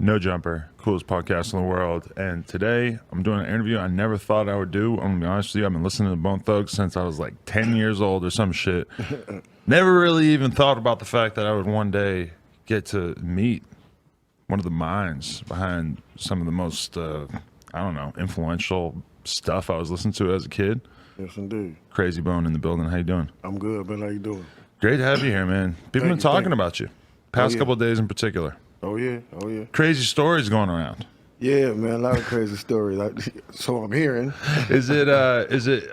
No Jumper, coolest podcast in the world. And today I'm doing an interview I never thought I would do. I'm going to be honest with you. I've been listening to Bone Thugs since I was like 10 years old or some shit. Never really even thought about the fact that I would one day get to meet one of the minds behind some of the most, influential stuff I was listening to as a kid. Yes, indeed. Krayzie Bone in the building. How you doing? I'm good, man. How you doing? Great to have you here, man. People have been talking about you. Past yeah. couple of days in particular. Oh, yeah. Oh, yeah. Crazy stories going around. Yeah, man. A lot of crazy stories. So I'm hearing. Is it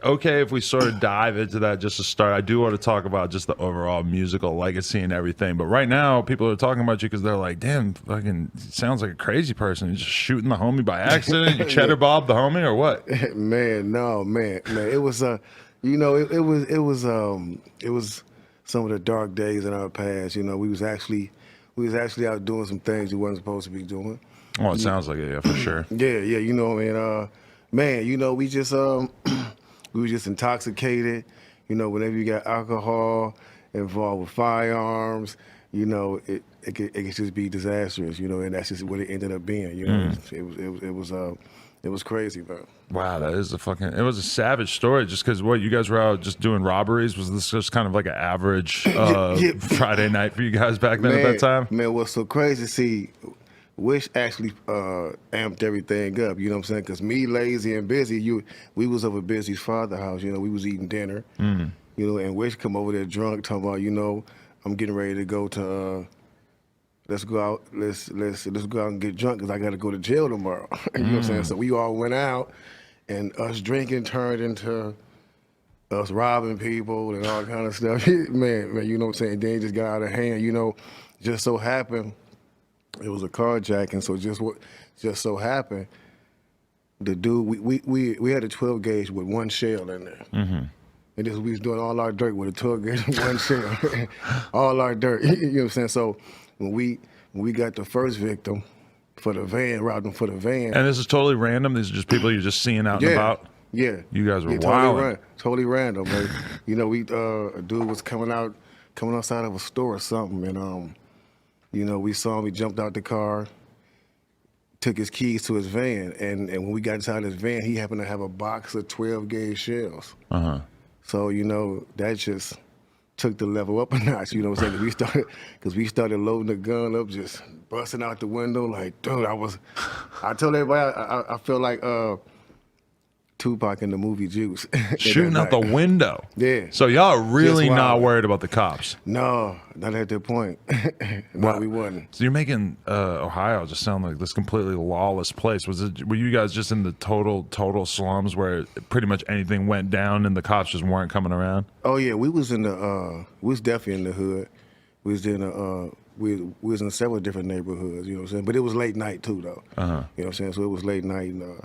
okay if we sort of dive into that just to start? I do want to talk about just the overall musical legacy and everything. But right now, people are talking about you because they're like, damn, fucking sounds like a crazy person. You're just shooting the homie by accident. You cheddar bob the homie or what? Man, no, man. It was, it was some of the dark days in our past. You know, we was actually out doing some things we wasn't supposed to be doing. Oh, it sounds like it, yeah, for sure. Yeah, you know, man, you know, we just we were just intoxicated. You know, whenever you got alcohol involved with firearms, you know, it could just be disastrous. You know, and that's just what it ended up being. You know, it was crazy, man. Wow, that is it was a savage story. Just because what you guys were out just doing robberies, was this just kind of like an average Friday night for you guys back then at that time? Man, what's so crazy? See, Wish actually amped everything up. You know what I'm saying? Because me, Lazy, and Busy, we was over Busy's father house. You know, we was eating dinner. You know, and Wish come over there drunk, talking about, you know, I'm getting ready to go to. Let's go out. Let's go out and get drunk because I got to go to jail tomorrow. You know what I'm saying? So we all went out, and us drinking turned into us robbing people and all kind of stuff. man, you know what I'm saying? Then it just got out of hand. You know, just so happened it was a carjacking. So just so happened the dude we had a 12 gauge with one shell in there. And this we was doing all our dirt with a 12 gauge and one shell, all our dirt. You know what I'm saying? So when we got the first victim for the van, robbed them for the van. And this is totally random? These are just people you're just seeing out and about? Yeah. You guys were wild. Totally random, man. You know, a dude was coming outside of a store or something, and you know, we saw him, we jumped out the car, took his keys to his van, and when we got inside his van, he happened to have a box of 12 gauge shells. So, you know, that just took the level up a notch, you know what I'm saying? Because we started loading the gun up, just busting out the window. Like, dude, I told everybody I felt like Tupac in the movie Juice. Shooting out the window. Yeah. So y'all are really not worried about the cops? No, not at that point. No, we wasn't. So you're making Ohio just sound like this completely lawless place. Were you guys just in the total slums where pretty much anything went down and the cops just weren't coming around? Oh yeah, we was definitely in the hood. We was in we was in several different neighborhoods, you know what I'm saying? But it was late night too though. You know what I'm saying? So it was late night, and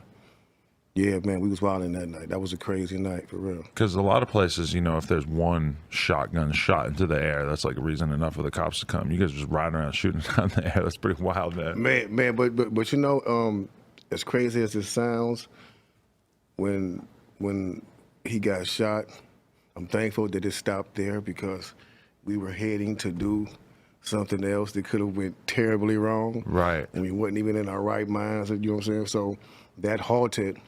yeah, man, we was wilding that night. That was a crazy night, for real. Because a lot of places, you know, if there's one shotgun shot into the air, that's like a reason enough for the cops to come. You guys just riding around shooting down the air. That's pretty wild, man. Man, but you know, as crazy as it sounds, when he got shot, I'm thankful that it stopped there because we were heading to do something else that could have went terribly wrong. Right. And we wasn't even in our right minds, you know what I'm saying? So that halted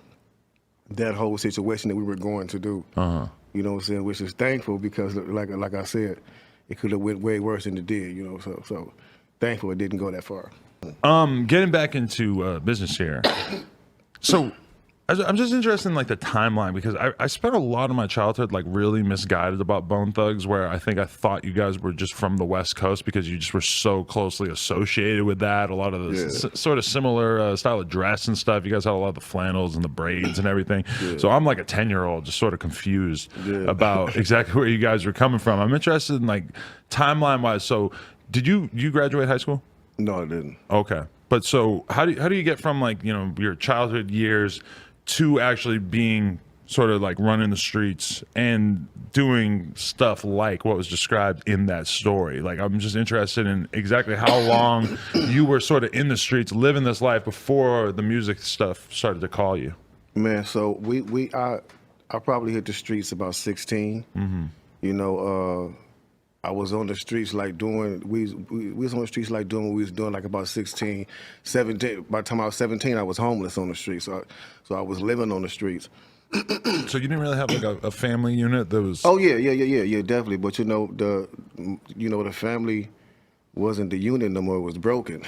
that whole situation that we were going to do. You know what I'm saying? Which is thankful because, like I said, it could have went way worse than it did. You know, so thankful it didn't go that far. Getting back into business here. So I'm just interested in like the timeline because I spent a lot of my childhood like really misguided about Bone Thugs, where I thought you guys were just from the West Coast because you just were so closely associated with that. A lot of the sort of similar style of dress and stuff. You guys had a lot of the flannels and the braids and everything. So I'm like a 10-year-old just sort of confused about exactly where you guys were coming from. I'm interested in like timeline wise. So did you graduate high school? No, I didn't. Okay. But so how do you get from like, you know, your childhood years to actually being sort of like running the streets and doing stuff like what was described in that story? Like, I'm just interested in exactly how long you were sort of in the streets living this life before the music stuff started to call you. Man, so I probably hit the streets about 16. You know, I was on the streets like doing, we was on the streets like doing what we was doing like about 16, 17. By the time I was 17, I was homeless on the streets. So I was living on the streets. So you didn't really have like a family unit that was. Oh yeah, definitely. But the family wasn't the unit no more. It was broken.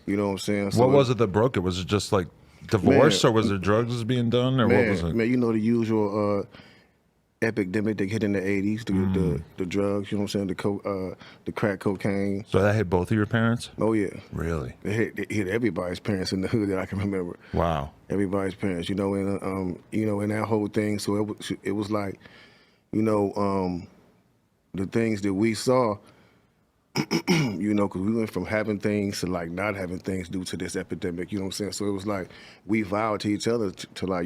You know what I'm saying? So What was it that broke it? Was it just like divorce, or was it drugs being done, or what was it? Man, the usual epidemic that hit in the 80s, the drugs, you know what I'm saying, the crack cocaine. So that hit both of your parents? Oh yeah. Really? It hit everybody's parents in the hood that I can remember. Wow. Everybody's parents, and and that whole thing. So it was like, the things that we saw, because we went from having things to like not having things due to this epidemic, you know what I'm saying? So it was like we vowed to each other to like,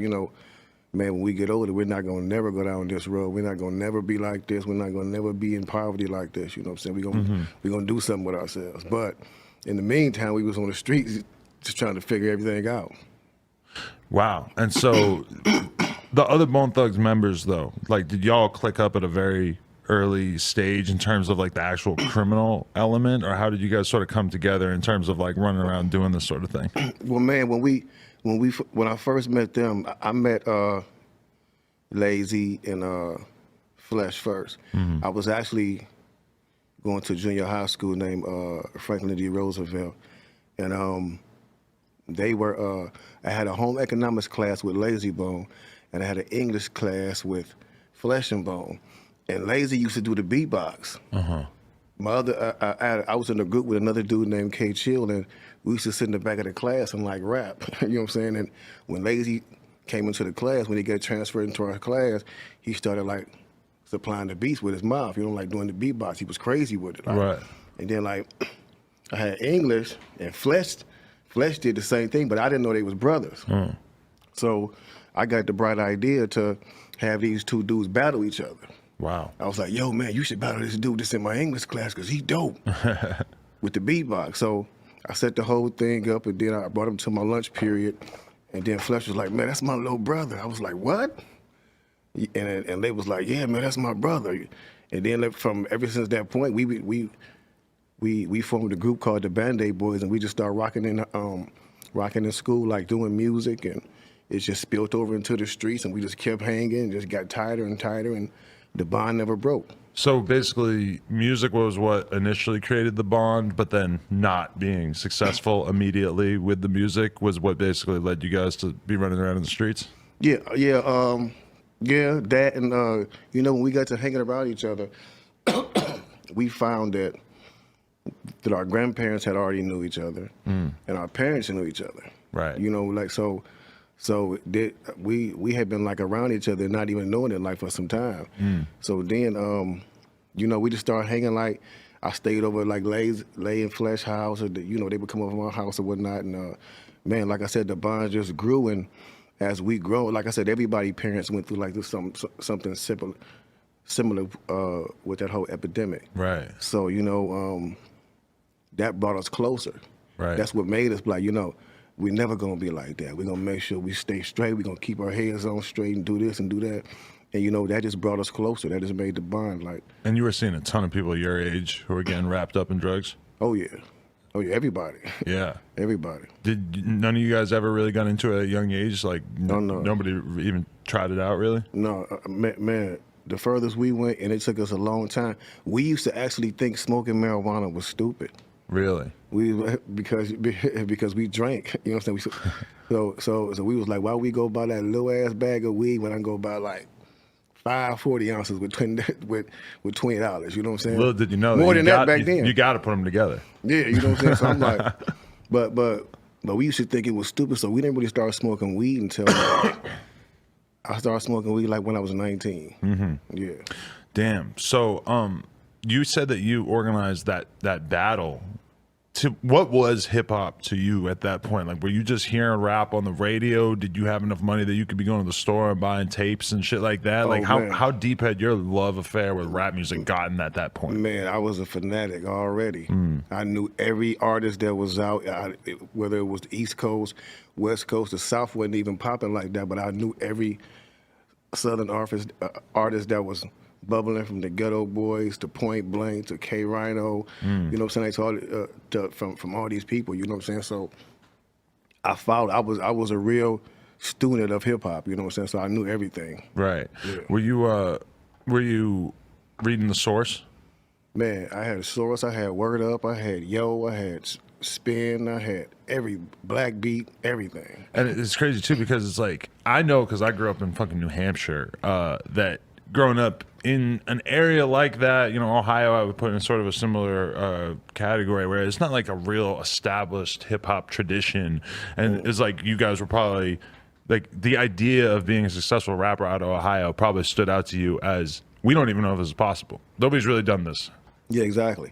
man, when we get older, we're not gonna never go down this road. We're not gonna never be like this. We're not gonna never be in poverty like this. You know what I'm saying? We're gonna do something with ourselves. But in the meantime, we was on the streets just trying to figure everything out. Wow. And so the other Bone Thugs members, though, like, did y'all click up at a very early stage in terms of like the actual criminal element, or how did you guys sort of come together in terms of like running around doing this sort of thing? Well, man, when I first met them, I met Lazy and Flesh first. I was actually going to a junior high school named Franklin D. Roosevelt, and they were. I had a home economics class with Krayzie Bone, and I had an English class with Flesh and Bone. And Lazy used to do the beatbox. My I was in a group with another dude named K. Chill, and we used to sit in the back of the class and like rap. You know what I'm saying? And when Lazy came into the class, when he got transferred into our class, he started like supplying the beats with his mouth. Like doing the beatbox. He was crazy with it. Like, Right. And then like I had English, and Flesh did the same thing, but I didn't know they was brothers. So I got the bright idea to have these two dudes battle each other. Wow. I was like, yo, man, you should battle this dude that's in my English class because he dope with the beatbox. So I set the whole thing up, and then I brought him to my lunch period. And then Flesh was like, man, that's my little brother. I was like, what? And they was like, yeah, man, that's my brother. And then ever since that point, we formed a group called the Band-Aid Boys, and we just started rocking in school, like doing music, and it just spilled over into the streets, and we just kept hanging, and just got tighter and tighter, and the bond never broke. So basically, music was what initially created the bond, but then not being successful immediately with the music was what basically led you guys to be running around in the streets? Yeah, that, and when we got to hanging around each other, we found that our grandparents had already knew each other, and our parents knew each other. Right. So we had been like around each other, not even knowing it, like for some time. So then, we just started hanging. Like I stayed over like Lay and Flesh house, or they would come over my house or whatnot. And man, like I said, the bond just grew, and as we grow, like I said, everybody's parents went through like this something similar with that whole epidemic. Right. So that brought us closer. Right. That's what made us like, we're never gonna be like that. We're gonna make sure we stay straight. We're gonna keep our heads on straight and do this and do that. And that just brought us closer. That just made the bond like. And you were seeing a ton of people your age who were getting wrapped up in drugs? Oh yeah, everybody. Yeah. Everybody. Did none of you guys ever really got into it at a young age? Like No. Nobody even tried it out, really? No, man, the furthest we went, and it took us a long time. We used to actually think smoking marijuana was stupid. Really? Because we drank, you know what I'm saying? So we was like, why we go buy that little ass bag of weed when I go buy like 5 40 ounces with $20? You know what I'm saying? Little did you know more than that back then. You got to put them together. Yeah, you know what I'm saying. So I'm like, but we used to think it was stupid, so we didn't really start smoking weed until I started smoking weed like when I was 19. Yeah. Damn. So you said that you organized that battle. What was hip hop to you at that point? Like, were you just hearing rap on the radio? Did you have enough money that you could be going to the store and buying tapes and shit like that? Like, how deep had your love affair with rap music gotten at that point? Man, I was a fanatic already. I knew every artist that was out, whether it was the East Coast, West Coast, the South wasn't even popping like that, but I knew every Southern artist that was bubbling from the Ghetto Boys to Point Blank to K Rhino, you know what I'm saying? To all, from all these people, you know what I'm saying? So I followed. I was a real student of hip hop, you know what I'm saying? So I knew everything. Right. Yeah. Were you reading the source? Man, I had Source, I had Word Up, I had Yo, I had Spin, I had every Black Beat, everything. And it's crazy too because it's like I know because I grew up in fucking New Hampshire that growing up in an area like that, you know, Ohio, I would put in sort of a similar category where it's not like a real established hip hop tradition, and it's like you guys were probably like the idea of being a successful rapper out of Ohio probably stood out to you as we don't even know if this is possible. Nobody's really done this. Yeah, exactly.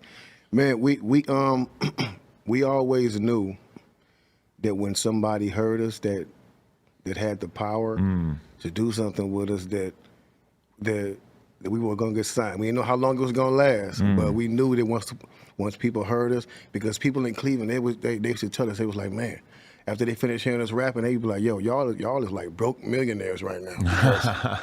Man, we we always knew that when somebody heard us that had the power to do something with us that we were gonna get signed. We didn't know how long it was gonna last, but we knew that once people heard us, because people in Cleveland they used to tell us, they was like, man, after they finished hearing us rapping, they'd be like, yo, y'all is like broke millionaires right now.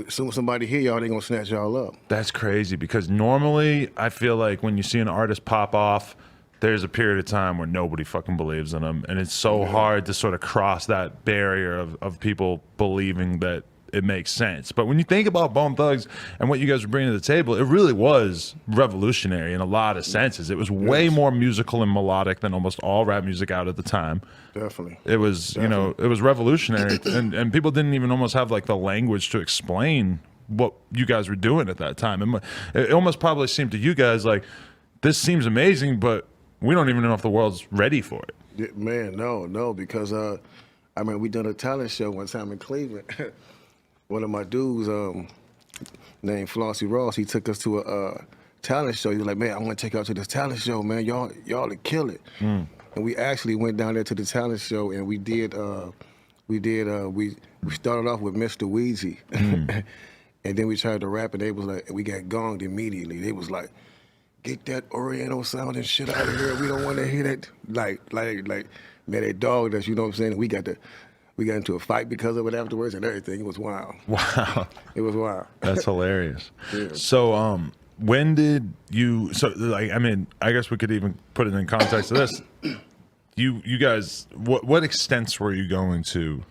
As soon as somebody hear y'all, they gonna snatch y'all up. That's crazy because normally I feel like when you see an artist pop off, there's a period of time where nobody fucking believes in them, and it's so hard to sort of cross that barrier of people believing that it makes sense. But when you think about Bone Thugs and what you guys were bringing to the table, it really was revolutionary in a lot of senses. It was way more musical and melodic than almost all rap music out at the time. Definitely. It was, you know, it was revolutionary, and people didn't even almost have like the language to explain what you guys were doing at that time. And it almost probably seemed to you guys like, this seems amazing, but we don't even know if the world's ready for it. Yeah, man, no, because I mean, we done a talent show one time in Cleveland. One of my dudes, named Flossie Ross, he took us to a talent show. He was like, man, I want to take y'all to this talent show, man. Y'all to kill it. And we actually went down there to the talent show, and we started off with Mr. Wheezy. And then we tried to rap, and they was like, we got gonged immediately. They was like, get that Oriental sound and shit out of here. We don't want to hear that. Like, man, they dogged us, you know what I'm saying? And we got into a fight because of it afterwards and everything. It was wild. Wow. It was wild. That's hilarious. Yeah. So, when did you, so like, I mean, I guess we could even put it in context of this. You guys, what extents were you going to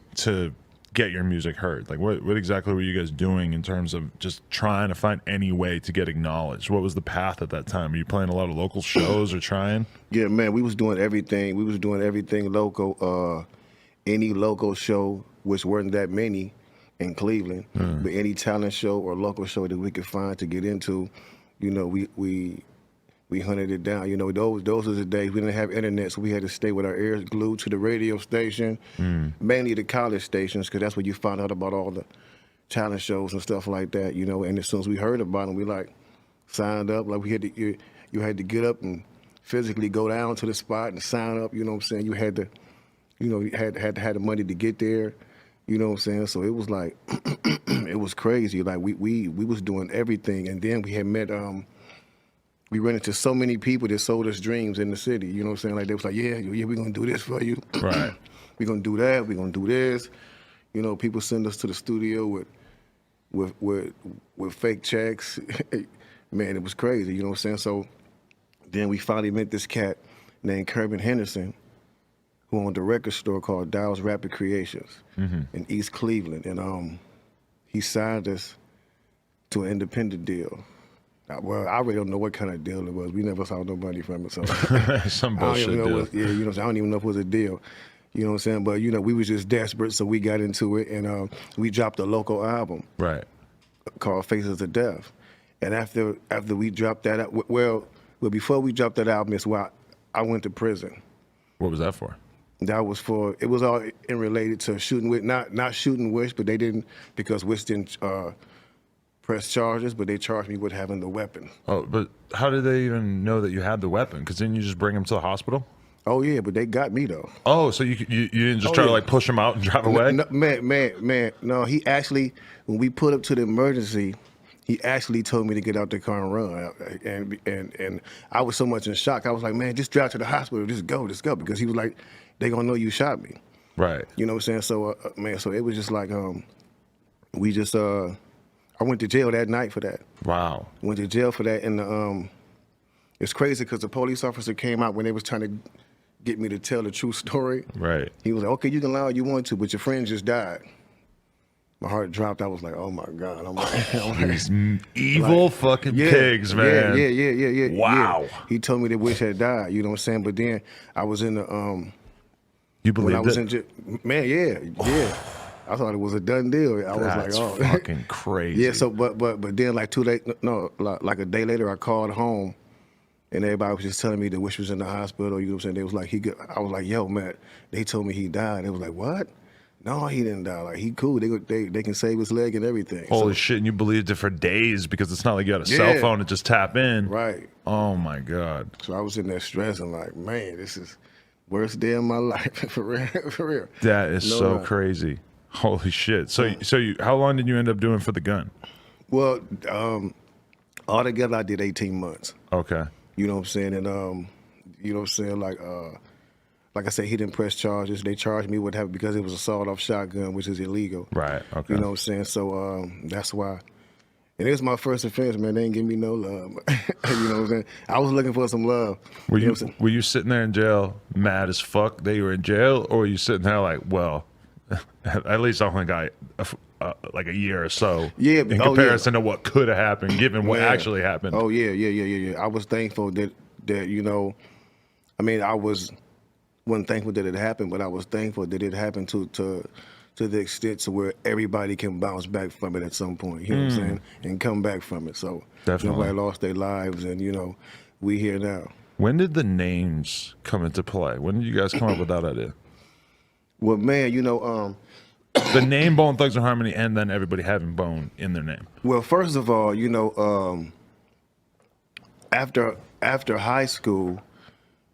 get your music heard? Like what exactly were you guys doing in terms of just trying to find any way to get acknowledged? What was the path at that time? Were you playing a lot of local shows or trying? Yeah, man, we was doing everything. We was doing everything local. Any local show, which weren't that many in Cleveland, but any talent show or local show that we could find to get into, you know, we hunted it down. You know, those were the days we didn't have internet, so we had to stay with our ears glued to the radio station, mainly the college stations, because that's where you found out about all the talent shows and stuff like that. You know, and as soon as we heard about them, we like signed up. Like we had to, you had to get up and physically go down to the spot and sign up. You know what I'm saying? You had to. You know, you had to have the money to get there. You know what I'm saying? So it was like, it was crazy. Like we was doing everything, and then we had met. We ran into so many people that sold us dreams in the city. You know what I'm saying? Like they was like, yeah, we're gonna do this for you. Right. We're gonna do that. We're gonna do this. You know, people send us to the studio with fake checks. Man, it was crazy. You know what I'm saying? So then we finally met this cat named Kirby Henderson, who owned a record store called Dow's Rapid Creations in East Cleveland. And he signed us to an independent deal. Well, I really don't know what kind of deal it was. We never saw no money from it. So some bullshit deal. Yeah, you know, I don't even know if it was a deal. You know what I'm saying? But, you know, we was just desperate, so we got into it, and we dropped a local album called Faces of Death. And after we dropped that, well, before we dropped that album, it's why I went to prison. What was that for? That was for, it was all in related to shooting with, not shooting Wish, but they didn't, because Wish didn't press charges, but they charged me with having the weapon. Oh, but how did they even know that you had the weapon? Because didn't you just bring him to the hospital? Oh yeah, but they got me though. Oh, so you didn't just try to like push him out and drive away? No, man, no. He actually, when we put up to the emergency, he actually told me to get out the car and run. And I was so much in shock. I was like, man, just drive to the hospital, just go, because he was like, they gonna know you shot me. Right. You know what I'm saying? So man, so it was just like we just I went to jail that night for that. Wow. Went to jail for that, and it's crazy because the police officer came out when they was trying to get me to tell the true story. Right. He was like, "Okay, you can lie all you want to, but your friend just died." My heart dropped. I was like, "Oh my God!" I'm like, These evil fucking pigs, man. Yeah. Wow. Yeah. He told me that Wish had died. You know what I'm saying? But then I was in the You when I believe was it? man, yeah. I thought it was a done deal. I was That's like, "Oh, fucking crazy." yeah." So, but then like 2 days, no, like a day later, I called home, and everybody was just telling me that Wish was in the hospital. You know what I'm saying? They was like, I was like, "Yo, man," they told me he died. They was like, "What?" No, he didn't die. Like, he cool. They can save his leg and everything. Holy shit! And you believed it for days because it's not like you had a cell phone to just tap in. Right. Oh my God. So I was in there stressing, like, man, this is worst day of my life for real. For real. That is so crazy. Holy shit! So how long did you end up doing for the gun? Well, altogether I did 18 months. Okay. You know what I'm saying? And you know what I'm saying? Like I said, he didn't press charges. They charged me with having because it was a sawed-off shotgun, which is illegal. Right. Okay. You know what I'm saying? So that's why. And it was my first offense, man. They ain't give me no love. You know what I'm saying? I was looking for some love. Were you know what I'm saying? Were you sitting there in jail, mad as fuck that you were in jail, or were you sitting there like, well, at least I only got like a year or so. Yeah. In comparison to what could have happened, given what actually happened. Oh yeah. I was thankful that you know, I mean, wasn't thankful that it happened, but I was thankful that it happened to the extent to where everybody can bounce back from it at some point. You know what I'm saying? And come back from it. So definitely nobody lost their lives, and you know, we here now. When did the names come into play? When did you guys come up with that idea? Well, man, you know, the name Bone Thugs and Harmony, and then everybody having Bone in their name. Well, first of all, you know, after high school,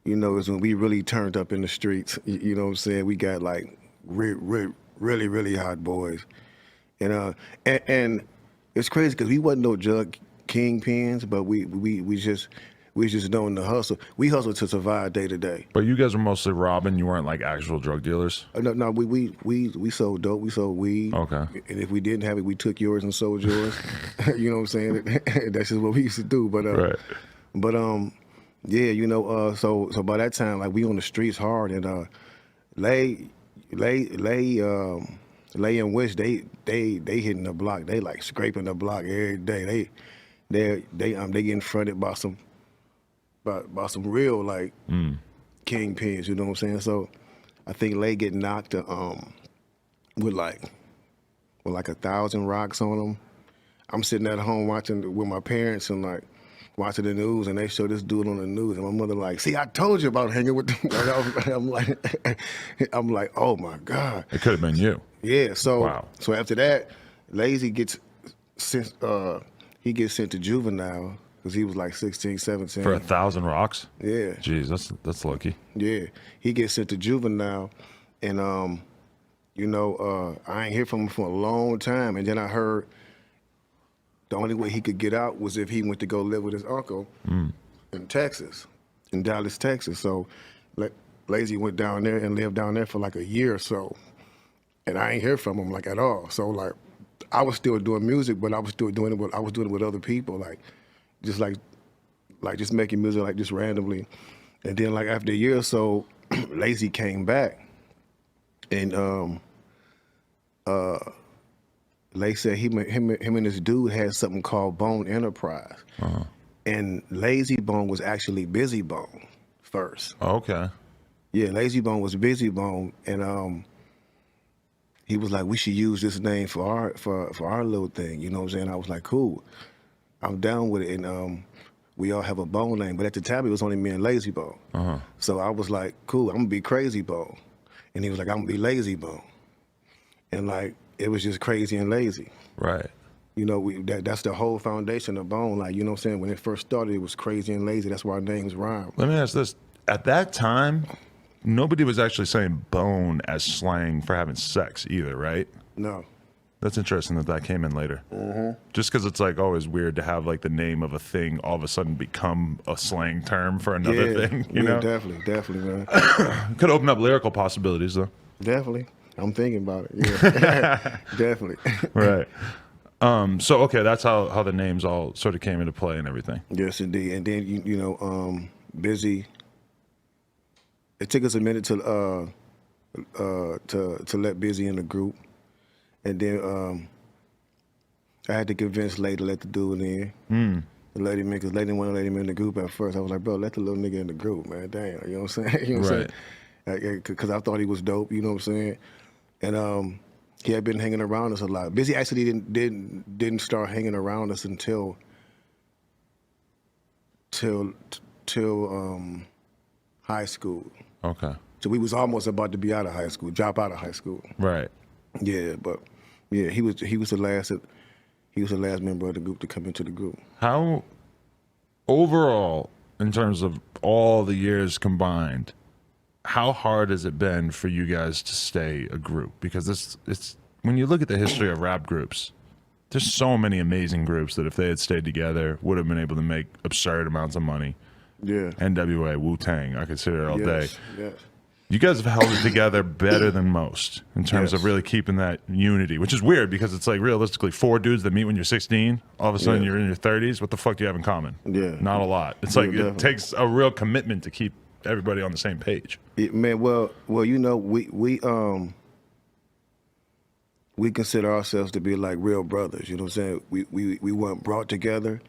you know, is when we really turned up in the streets. You know what I'm saying? We got like really hot boys, and it's crazy because we wasn't no drug kingpins, but we just knowing the hustle. We hustle to survive day to day. But you guys were mostly robbing. You weren't like actual drug dealers. No, we sold dope. We sold weed. Okay. And if we didn't have it, we took yours and sold yours. You know what I'm saying? That's just what we used to do. But right. But yeah, you know. So by that time, like we on the streets hard, and Lay and Wish, they hitting the block. They like scraping the block every day. They getting fronted by some real like kingpins. You know what I'm saying? So I think Lay get knocked with like 1,000 rocks on them. I'm sitting at home watching with my parents and like watching the news, and they show this dude on the news, and my mother like, "See, I told you about hanging with them." I'm like, oh my God. It could have been you. Yeah. So wow. So after that, Lazy gets sent. He gets sent to juvenile because he was like 16, 17. For 1,000 rocks. Yeah. Jeez, that's lucky. Yeah. He gets sent to juvenile, and you know, I ain't hear from him for a long time, and then I heard the only way he could get out was if he went to go live with his uncle in Texas, in Dallas, Texas. So Lazy went down there and lived down there for like a year or so. And I ain't hear from him like at all. So like I was still doing music, but I was still doing it with other people, like just making music like just randomly. And then like after a year or so, Lazy came back, and Lay said him and this dude had something called Bone Enterprise. Uh-huh. And Lazy Bone was actually Busy Bone first. Oh, okay. Yeah, Lazy Bone was Busy Bone, and he was like, we should use this name for our little thing. You know what I'm saying? I was like, cool, I'm down with it, and we all have a Bone name. But at the time, it was only me and Lazy Bone. Uh-huh. So I was like, cool, I'm gonna be Krayzie Bone, and he was like, I'm gonna be Lazy Bone, and like it was just crazy and lazy. Right. You know, that's the whole foundation of Bone. Like, you know what I'm saying? When it first started, it was crazy and lazy. That's why our names rhyme. Let me ask this. At that time, nobody was actually saying bone as slang for having sex either, right? No. That's interesting that came in later. Mm-hmm. Just because it's like always weird to have like the name of a thing all of a sudden become a slang term for another thing. You know? Definitely, man. Could open up lyrical possibilities though. Definitely. I'm thinking about it. Yeah. Definitely. Right. So okay, that's how the names all sort of came into play and everything. Yes, indeed. And then you know, Busy. It took us a minute to let Busy in the group, and then I had to convince Lady to let the dude in. The lady, man, because Lady didn't want to let him in the group at first. I was like, bro, let the little nigga in the group, man. Damn, you know what I'm saying? You know what I'm saying? Because I thought he was dope. You know what I'm saying? And he had been hanging around us a lot. Busy actually didn't start hanging around us until high school. Okay. So we was almost about to be out of high school, drop out of high school. Right. Yeah, but yeah, he was the last member of the group to come into the group. How overall, in terms of all the years combined, how hard has it been for you guys to stay a group? Because it's when you look at the history of rap groups, there's so many amazing groups that if they had stayed together would have been able to make absurd amounts of money. Yeah. NWA, Wu-Tang, I could sit there all day. Yes. You guys have held it together better than most in terms of Yes. really keeping that unity, which is weird because it's like realistically 4 dudes that meet when you're 16, all of a sudden you're in your 30s. What the fuck do you have in common? Yeah. Not a lot. It's Yeah, like definitely. it takes a real commitment to keep everybody on the same page. Man, well, you know, we consider ourselves to be like real brothers. You know what I'm saying? We weren't brought together.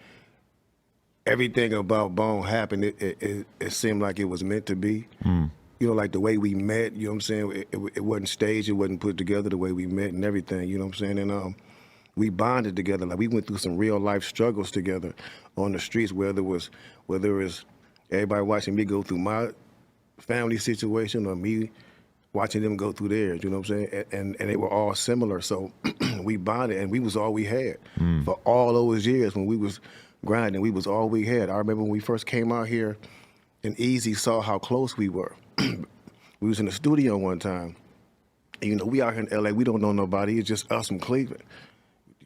Everything about Bone happened. It seemed like it was meant to be. You know, like the way we met. You know what I'm saying? It wasn't staged. It wasn't put together the way we met and everything. You know what I'm saying? And we bonded together. Like we went through some real life struggles together on the streets. Whether it was everybody watching me go through my family situation or me watching them go through theirs, you know what I'm saying? And they were all similar. So we bonded and we was all we had. For all those years when we was grinding, we was all we had. I remember when we first came out here and Easy saw how close we were. We was in the studio one time. And, you know, we out here in LA, we don't know nobody. It's just us from Cleveland.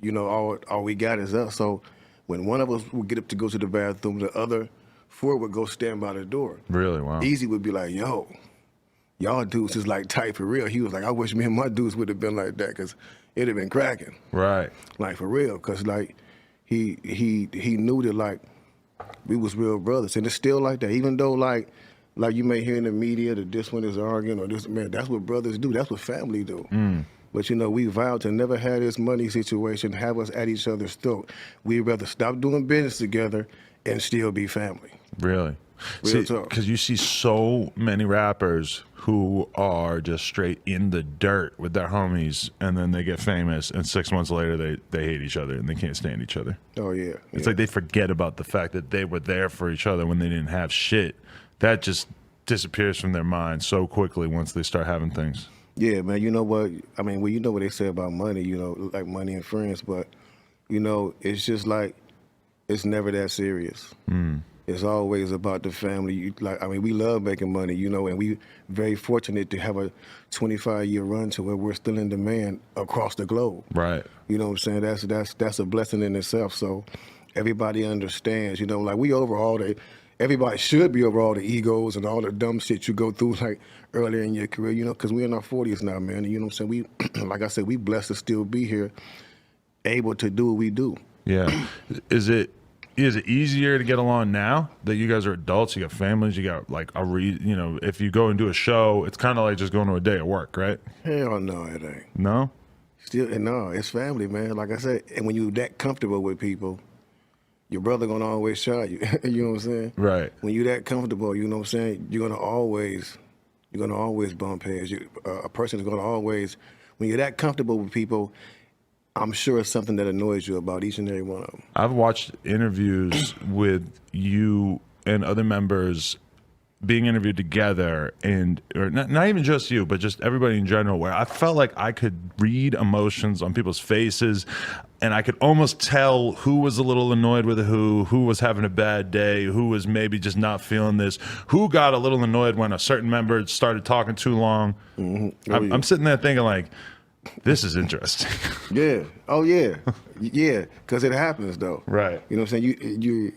You know, all we got is us. So when one of us would get up to go to the bathroom, the other 4 would go stand by the door. Really? Wow. Easy would be like, yo, y'all dudes is like tight for real. He was like, I wish me and my dudes would have been like that because it'd have been cracking. Right. Like for real. Because like he knew that like we was real brothers. And it's still like that. Even though like you may hear in the media that this one is arguing or this, man, that's what brothers do. That's what family do. But, you know, we vowed to never have this money situation, have us at each other's throat. We'd rather stop doing business together and still be family. Really? Real talk. Because you see so many rappers who are just straight in the dirt with their homies, and then they get famous, and 6 months later they hate each other and they can't stand each other. Oh, yeah. It's like they forget about the fact that they were there for each other when they didn't have shit. That just disappears from their mind so quickly once they start having things. Yeah, man, you know what? I mean, well, you know what they say about money, you know, like money and friends, but, you know, it's just like, it's never that serious. It's always about the family. We love making money, you know, and we very fortunate to have a 25-year run to where we're still in demand across the globe. Right. You know what I'm saying? That's a blessing in itself. So everybody understands, you know, like everybody should be over all the egos and all the dumb shit you go through like earlier in your career, you know, because we're in our 40s now, man. And you know what I'm saying? We, like I said, we blessed to still be here, able to do what we do. Yeah. Is it easier to get along now that you guys are adults, you got families, you got like if you go and do a show, it's kind of like just going to a day at work, right? Hell no, it ain't. No? No, it's family, man. Like I said, and when you're that comfortable with people, your brother gonna always shy you. You know what I'm saying? Right. When you're that comfortable, you know what I'm saying, you're gonna always bump heads. A person is gonna always, when you're that comfortable with people, I'm sure it's something that annoys you about each and every one of them. I've watched interviews with you and other members being interviewed together, or not even just you, but just everybody in general, where I felt like I could read emotions on people's faces, and I could almost tell who was a little annoyed with who was having a bad day, who was maybe just not feeling this, who got a little annoyed when a certain member started talking too long. Mm-hmm. I'm sitting there thinking like, this is interesting. Yeah. Oh yeah. Yeah. Because it happens though. Right. You know what I'm saying?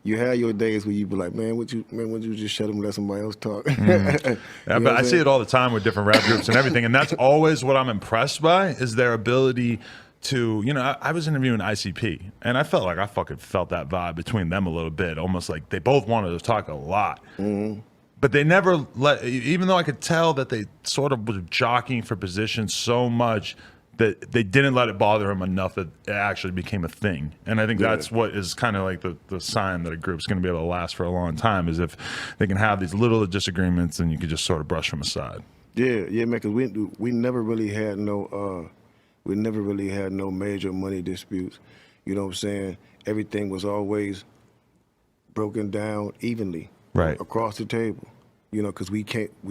You have your days where you be like, would you just shut up and let somebody else talk? Yeah, but I see it all the time with different rap groups and everything, and that's always what I'm impressed by is their ability to, I was interviewing ICP, and I felt like I fucking felt that vibe between them a little bit, almost like they both wanted to talk a lot. But they never even though I could tell that they sort of were jockeying for position so much that they didn't let it bother them enough that it actually became a thing. And I think that's what is kind of like the sign that a group's going to be able to last for a long time, is if they can have these little disagreements and you can just sort of brush them aside. Yeah, man, because we never really had no major money disputes. You know what I'm saying? Everything was always broken down evenly, right, across the table. Because we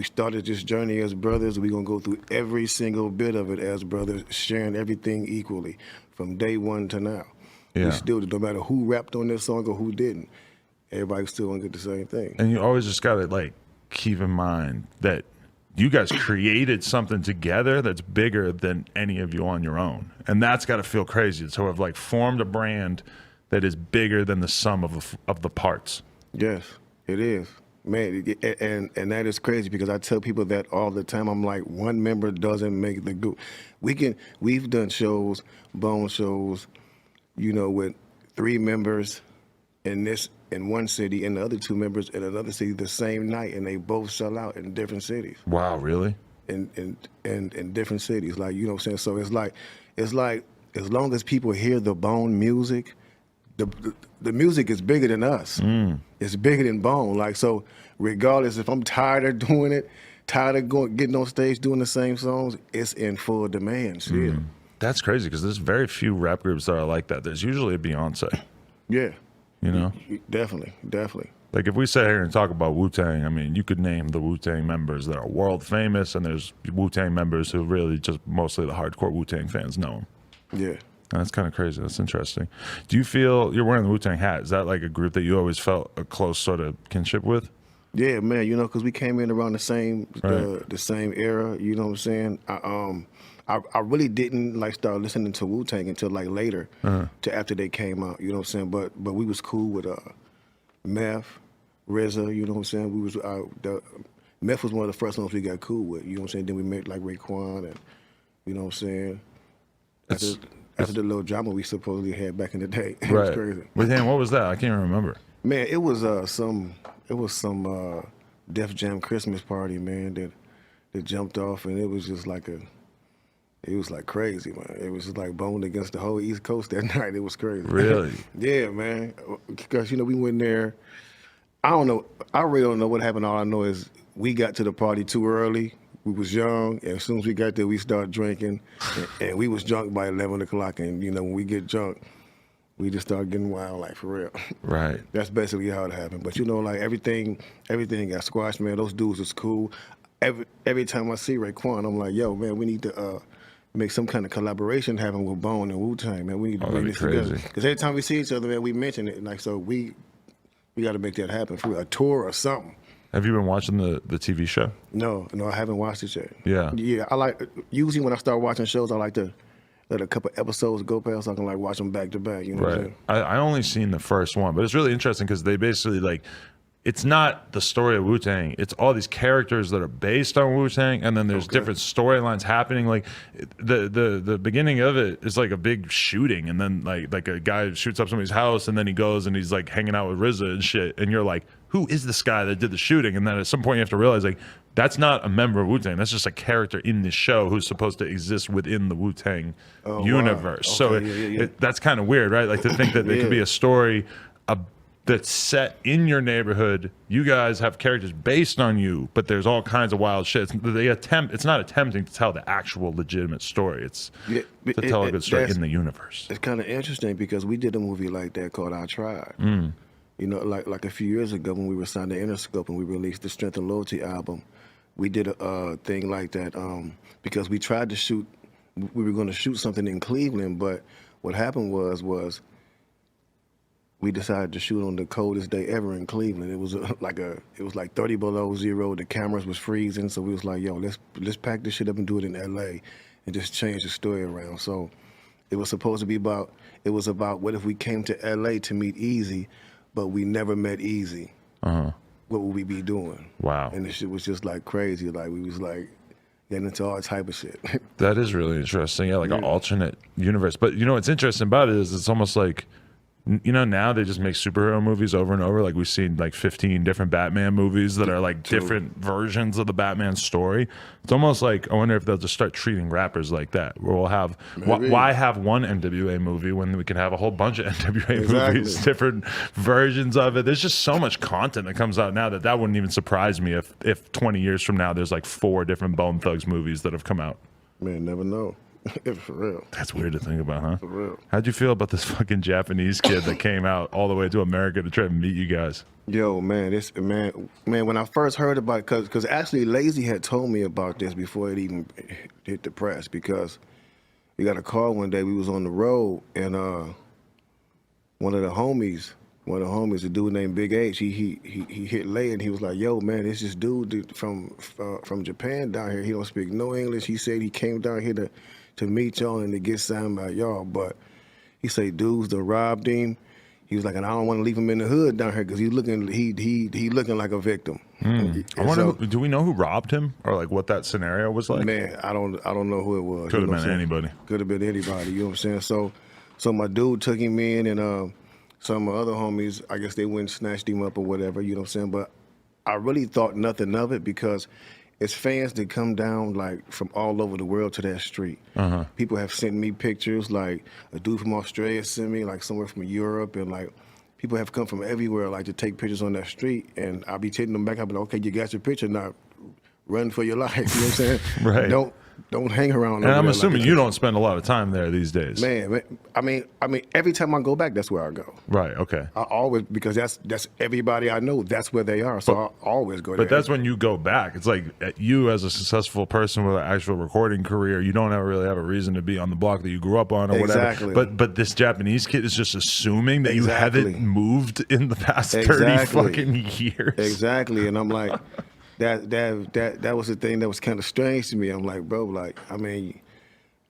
started this journey as brothers. We're gonna go through every single bit of it as brothers, sharing everything equally from day one to now. Yeah. We still, no matter who rapped on this song or who didn't, everybody's still gonna get the same thing. And you always just gotta keep in mind that you guys created something together that's bigger than any of you on your own, and that's got to feel crazy to have formed a brand that is bigger than the sum of the parts. Yes, it is. Man, and that is crazy, because I tell people that all the time. I'm like, one member doesn't make the group. We've done shows, Bone shows, with 3 members in one city and the other 2 members in another city the same night, and they both sell out in different cities. Wow, really? In different cities, what I'm saying. So it's like as long as people hear the Bone music, the music is bigger than us. It's bigger than Bone. So regardless if I'm tired of doing it, tired of getting on stage doing the same songs, it's in full demand still. That's crazy, because there's very few rap groups that are like that. There's usually a Beyonce. Yeah. Definitely. Like if we sit here and talk about Wu-Tang, I mean, you could name the Wu-Tang members that are world famous, and there's Wu-Tang members who really just mostly the hardcore Wu-Tang fans know them. Yeah. That's kind of crazy. That's interesting. Do you feel, you're wearing the Wu-Tang hat, is that like a group that you always felt a close sort of kinship with? Yeah, man, because we came in around the same the same era, you know what I'm saying? I really didn't start listening to Wu-Tang until later, to after they came out, you know what I'm saying? But we was cool with Meth, RZA, you know what I'm saying? We was Meth was one of the first ones we got cool with, you know what I'm saying? Then we met Raekwon, and you know what I'm saying? After the little drama we supposedly had back in the day. It was crazy. But damn, what was that? I can't even remember. Man, it was some Def Jam Christmas party, man, that jumped off, and it was just it was crazy, man. It was just Bone against the whole East Coast that night. It was crazy. Really? Yeah, man. Because, we went there. I don't know. I really don't know what happened. All I know is we got to the party too early. We was young, and as soon as we got there, we started drinking, and we was drunk by 11 o'clock. And, when we get drunk, we just started getting wild, for real. Right. That's basically how it happened. But, everything got squashed, man. Those dudes was cool. Every time I see Raekwon, I'm like, yo, man, we need to make some kind of collaboration happen with Bone and Wu-Tang, man. We need to bring this together. Because every time we see each other, man, we mention it. So we got to make that happen for a tour or something. Have you been watching the TV show? No, I haven't watched it yet. Yeah. Yeah, usually when I start watching shows, I like to let a couple episodes go past so I can watch them back to back. You know what I'm saying? I only seen the first one, but it's really interesting because they basically it's not the story of Wu-Tang. It's all these characters that are based on Wu-Tang, and then there's different storylines happening. The beginning of it is a big shooting, and then like a guy shoots up somebody's house, and then he goes and he's hanging out with RZA and shit, and you're like, who is this guy that did the shooting? And then at some point you have to realize that's not a member of Wu-Tang. That's just a character in this show who's supposed to exist within the Wu-Tang universe. Wow. Okay, so that's kind of weird, right? To think that there could be a story that's set in your neighborhood. You guys have characters based on you, but there's all kinds of wild shit. It's not attempting to tell the actual legitimate story. It's to tell a good story in the universe. It's kind of interesting because we did a movie like that called I Tried. Like a few years ago when we were signed to Interscope and we released the Strength and Loyalty album, we did a thing like that because we tried to shoot. We were going to shoot something in Cleveland, but what happened was we decided to shoot on the coldest day ever in Cleveland. It was like 30 below zero. The cameras was freezing, so we was like, yo, let's pack this shit up and do it in LA and just change the story around. So it was supposed to be about what if we came to LA to meet Easy, but we never met Easy. What would we be doing? Wow. And the shit was just crazy. We was getting into all type of shit. That is really interesting. Yeah, like an alternate universe. But you know what's interesting about it is it's almost like, you know, now they just make superhero movies over and over. Like we've seen like 15 different Batman movies that are like different versions of the Batman story. It's almost like, I wonder if they'll just start treating rappers like that, where we'll have, why have one NWA movie when we can have a whole bunch of NWA movies, different versions of it. There's just so much content that comes out now that wouldn't even surprise me if 20 years from now there's like 4 different Bone Thugs movies that have come out. Man, never know. For real. That's weird to think about, huh? For real. How'd you feel about this fucking Japanese kid that came out all the way to America to try to meet you guys? Yo, man, when I first heard about it, because actually Lazy had told me about this before it even hit the press, because we got a call one day, we was on the road, and one of the homies, a dude named Big H, he hit Lay, and he was like, yo, man, it's this dude from Japan down here. He don't speak no English. He said he came down here to meet y'all and to get signed by y'all, but he say dudes that robbed him. He was like, and I don't want to leave him in the hood down here because he looking like a victim. I wonder, do we know who robbed him or like what that scenario was like? Man, I don't know who it was. Could have been anybody. Could have been anybody. You know what I'm saying? So my dude took him in, and some of my other homies, I guess they went and snatched him up or whatever. You know what I'm saying? But I really thought nothing of it because it's fans that come down like from all over the world to that street. People have sent me pictures, like a dude from Australia sent me, like somewhere from Europe, and like people have come from everywhere, like to take pictures on that street. And I'll be taking them back. I'll be like, okay, you got your picture, now run for your life. You know what I'm saying? Right. Don't hang around. And I'm assuming you don't spend a lot of time there these days. Man, I mean, every time I go back, that's where I go. Right. Okay. I always, because that's everybody I know. That's where they are. So I always go there. But that's when you go back. It's like you, as a successful person with an actual recording career, you don't ever really have a reason to be on the block that you grew up on or whatever. But this Japanese kid is just assuming that you haven't moved in the past 30 fucking years. Exactly. And I'm like. That was the thing that was kind of strange to me. I'm like, bro, like, I'm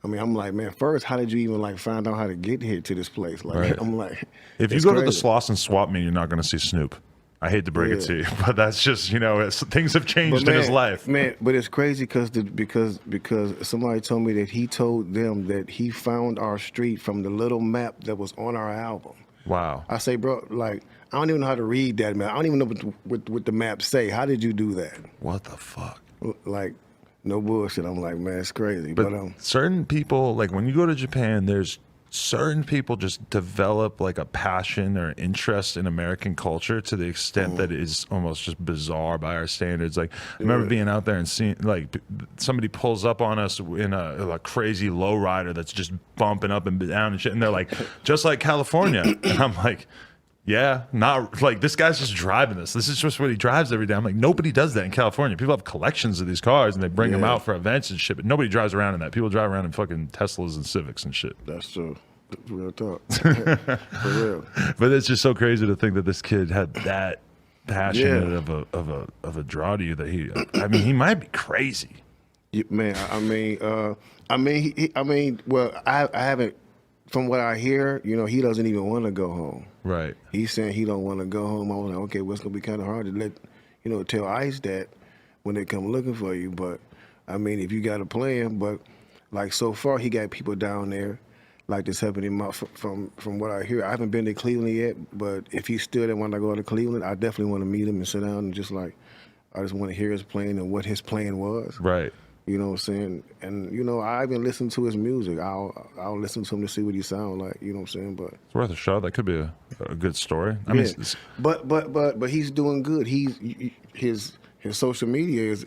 like, man, first, how did you even like find out how to get here to this place? Like, I'm like, if you go to the Slauson swap meet, you're not going to see Snoop. I hate to break it to you, but that's just, you know, things have changed in his life. Man, but it's crazy because somebody told me that he told them that he found our street from the little map that was on our album. Wow. I say, bro, like, I don't even know how to read that, man. I don't even know what the maps say. How did you do that? What the fuck? Like, no bullshit. I'm like, man, it's crazy. But certain people, like when you go to Japan, there's certain people just develop like a passion or interest in American culture to the extent that it is almost just bizarre by our standards. Like I remember being out there and seeing like somebody pulls up on us in a crazy lowrider that's just bumping up and down and shit, and they're like, just like California. And I'm like, yeah, not like this guy's just driving this. This is just what he drives every day. I'm like, nobody does that in California. People have collections of these cars and they bring them out for events and shit, but nobody drives around in that. People drive around in fucking Teslas and Civics and shit. That's true. Real talk. For real. But it's just so crazy to think that this kid had that passionate of a draw to you that he might be crazy. Yeah, man, well, I haven't. From what I hear, you know, he doesn't even want to go home. Right. He's saying he don't want to go home. I was like, okay, well, it's gonna be kind of hard to tell ICE that when they come looking for you. But I mean, if you got a plan, but like so far, he got people down there, like this helping him out. From what I hear, I haven't been to Cleveland yet, but if he's still there when I go to Cleveland, I definitely want to meet him and sit down and just like, I just want to hear his plan and what his plan was. Right. You know what I'm saying? And, you know, I even listen to his music. I'll listen to him to see what he sounds like, you know what I'm saying? But it's worth a shot. That could be a good story. I mean, but he's doing good. His social media is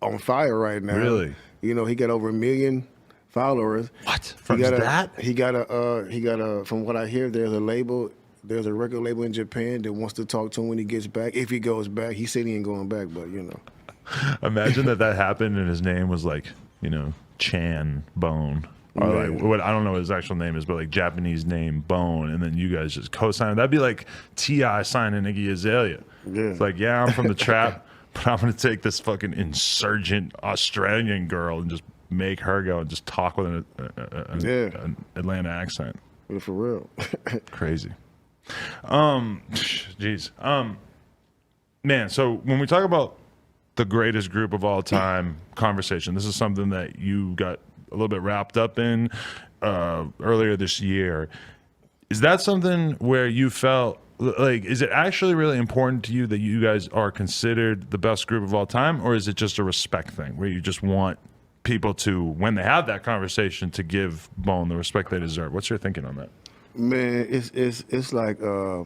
on fire right now. Really? You know, he got over 1 million followers. What? From that? He got a from what I hear, there's a record label in Japan that wants to talk to him when he gets back. If he goes back, he said he ain't going back, but you know. Imagine that happened and his name was like, you know, Chan Bone. Or like what, I don't know what his actual name is, but like Japanese name Bone, and then you guys just co-sign. That'd be like T.I. signing Iggy Azalea. Yeah. It's like, yeah, I'm from the trap, but I'm gonna take this fucking insurgent Australian girl and just make her go and just talk with an Atlanta accent. Yeah, for real. Crazy. Jeez. Man, so when we talk about the greatest group of all time conversation. This is something that you got a little bit wrapped up in earlier this year. Is that something where you felt like, is it actually really important to you that you guys are considered the best group of all time, or is it just a respect thing where you just want people to, when they have that conversation, to give Bone the respect they deserve? What's your thinking on that? Man, it's like I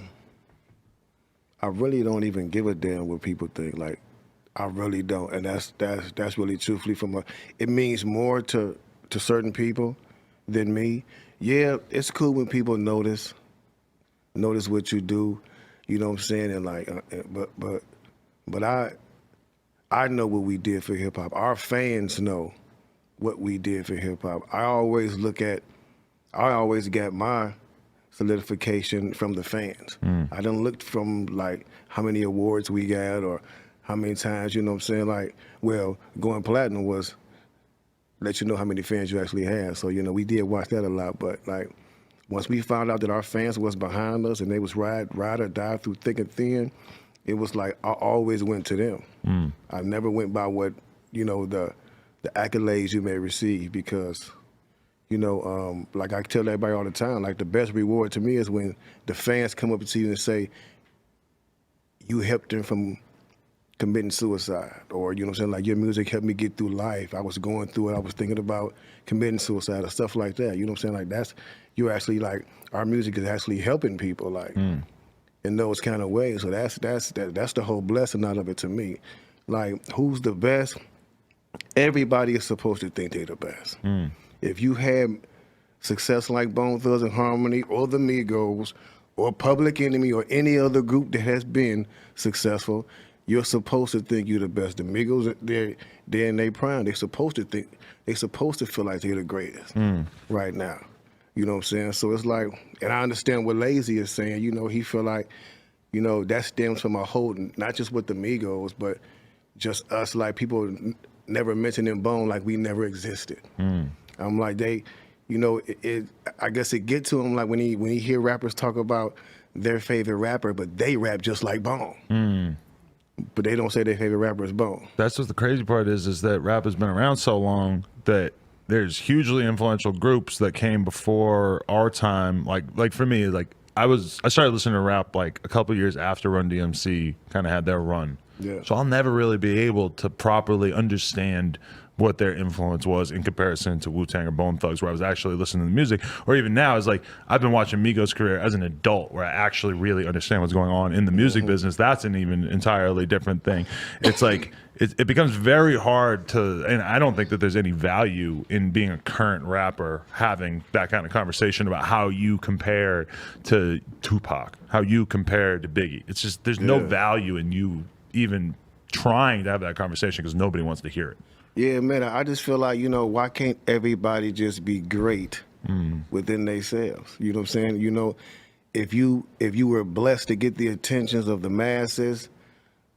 really don't even give a damn what people think. Like, I really don't, and that's really truthfully it means more to certain people than me. Yeah, it's cool when people notice what you do, you know what I'm saying, and like, but I know what we did for hip hop. Our fans know what we did for hip hop. I always got my solidification from the fans. I done looked from like how many awards we got or how many times, you know what I'm saying? Like, well, going platinum was let you know how many fans you actually had. So, you know, we did watch that a lot. But like, once we found out that our fans was behind us and they was ride or die through thick and thin, it was like I always went to them. I never went by what, you know, the accolades you may receive, because, you know, like I tell everybody all the time, like the best reward to me is when the fans come up to you and say, you helped them from committing suicide, or, you know what I'm saying, like, your music helped me get through life. I was going through it. I was thinking about committing suicide or stuff like that. You know what I'm saying? Like, you're actually, like, our music is actually helping people, like, in those kind of ways. So that's the whole blessing out of it to me. Like, who's the best? Everybody is supposed to think they're the best. If you had success like Bone Thugs and Harmony or the Migos or Public Enemy or any other group that has been successful, you're supposed to think you're the best. The Migos, they're in their prime. They're supposed to feel like they're the greatest right now. You know what I'm saying? So it's like, and I understand what Lazy is saying. You know, he feel like, you know, that stems from a whole, not just with the Migos, but just us, like, people never mentioning Bone like we never existed. I'm like, you know, I guess it get to him like when he hear rappers talk about their favorite rapper, but they rap just like Bone. But they don't say their favorite rapper is Bone. That's what the crazy part is that rap has been around so long that there's hugely influential groups that came before our time. Like for me, like I started listening to rap like a couple years after Run DMC kind of had their run. Yeah. So I'll never really be able to properly understand what their influence was in comparison to Wu-Tang or Bone Thugs, where I was actually listening to the music. Or even now, it's like I've been watching Migos' career as an adult, where I actually really understand what's going on in the music business. That's an even entirely different thing. It's like it becomes very hard to, and I don't think that there's any value in being a current rapper having that kind of conversation about how you compare to Tupac, how you compare to Biggie. It's just there's no value in you even trying to have that conversation because nobody wants to hear it. Yeah, man, I just feel like, you know, why can't everybody just be great within themselves? You know what I'm saying? You know, if you were blessed to get the attentions of the masses,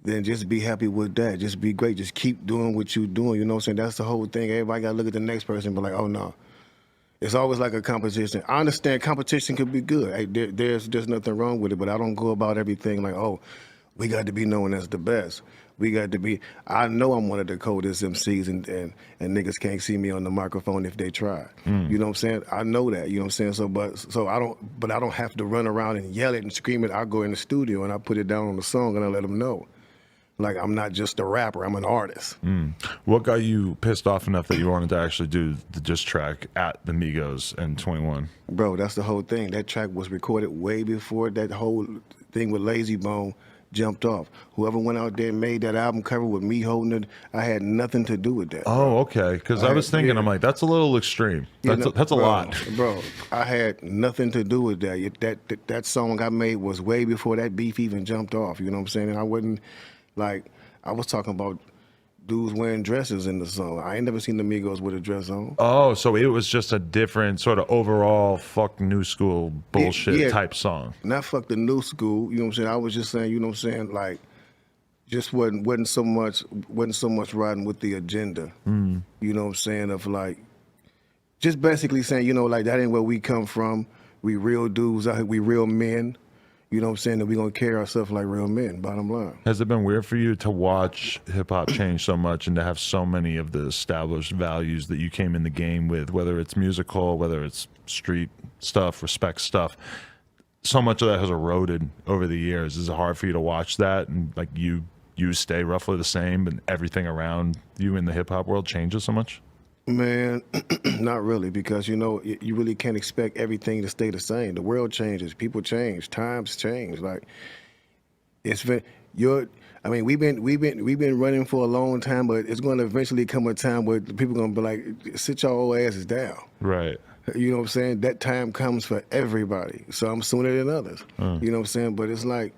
then just be happy with that. Just be great. Just keep doing what you're doing. You know what I'm saying? That's the whole thing. Everybody got to look at the next person and be like, oh, no. It's always like a competition. I understand competition could be good. Hey, there's nothing wrong with it, but I don't go about everything like, oh, we got to be known as the best. We got to be, I know I'm one of the coldest MCs and niggas can't see me on the microphone if they try. You know what I'm saying? I know that, you know what I'm saying? So I don't have to run around and yell it and scream it. I go in the studio and I put it down on the song and I let them know. Like, I'm not just a rapper, I'm an artist. What got you pissed off enough that you wanted to actually do the diss track at the Migos and 21? Bro, that's the whole thing. That track was recorded way before that whole thing with Krayzie Bone jumped off. Whoever went out there and made that album cover with me holding it, I had nothing to do with that. Oh, okay. Because I was thinking, I'm like, that's a little extreme. That's a lot. Bro, I had nothing to do with that. That song I made was way before that beef even jumped off. You know what I'm saying? And I wasn't, like, I was talking about dudes wearing dresses in the song. I ain't never seen the Migos with a dress on. Oh, so it was just a different sort of overall fuck new school bullshit type song. Not fuck the new school, you know what I'm saying? I was just saying, you know what I'm saying, like, just wasn't so much riding with the agenda. You know what I'm saying, of like, just basically saying, you know, like, that ain't where we come from. We real dudes out here, we real men. You know what I'm saying? That we're gonna carry ourselves like real men, bottom line. Has it been weird for you to watch hip hop change so much and to have so many of the established values that you came in the game with, whether it's musical, whether it's street stuff, respect stuff? So much of that has eroded over the years. Is it hard for you to watch that and like you stay roughly the same, but everything around you in the hip hop world changes so much? Man, not really, because you know you really can't expect everything to stay the same. The world changes, people change, times change. Like it's been I mean, we've been running for a long time, but it's going to eventually come a time where people going to be like, sit your old asses down. Right. You know what I'm saying? That time comes for everybody. Some sooner than others. You know what I'm saying? But it's like,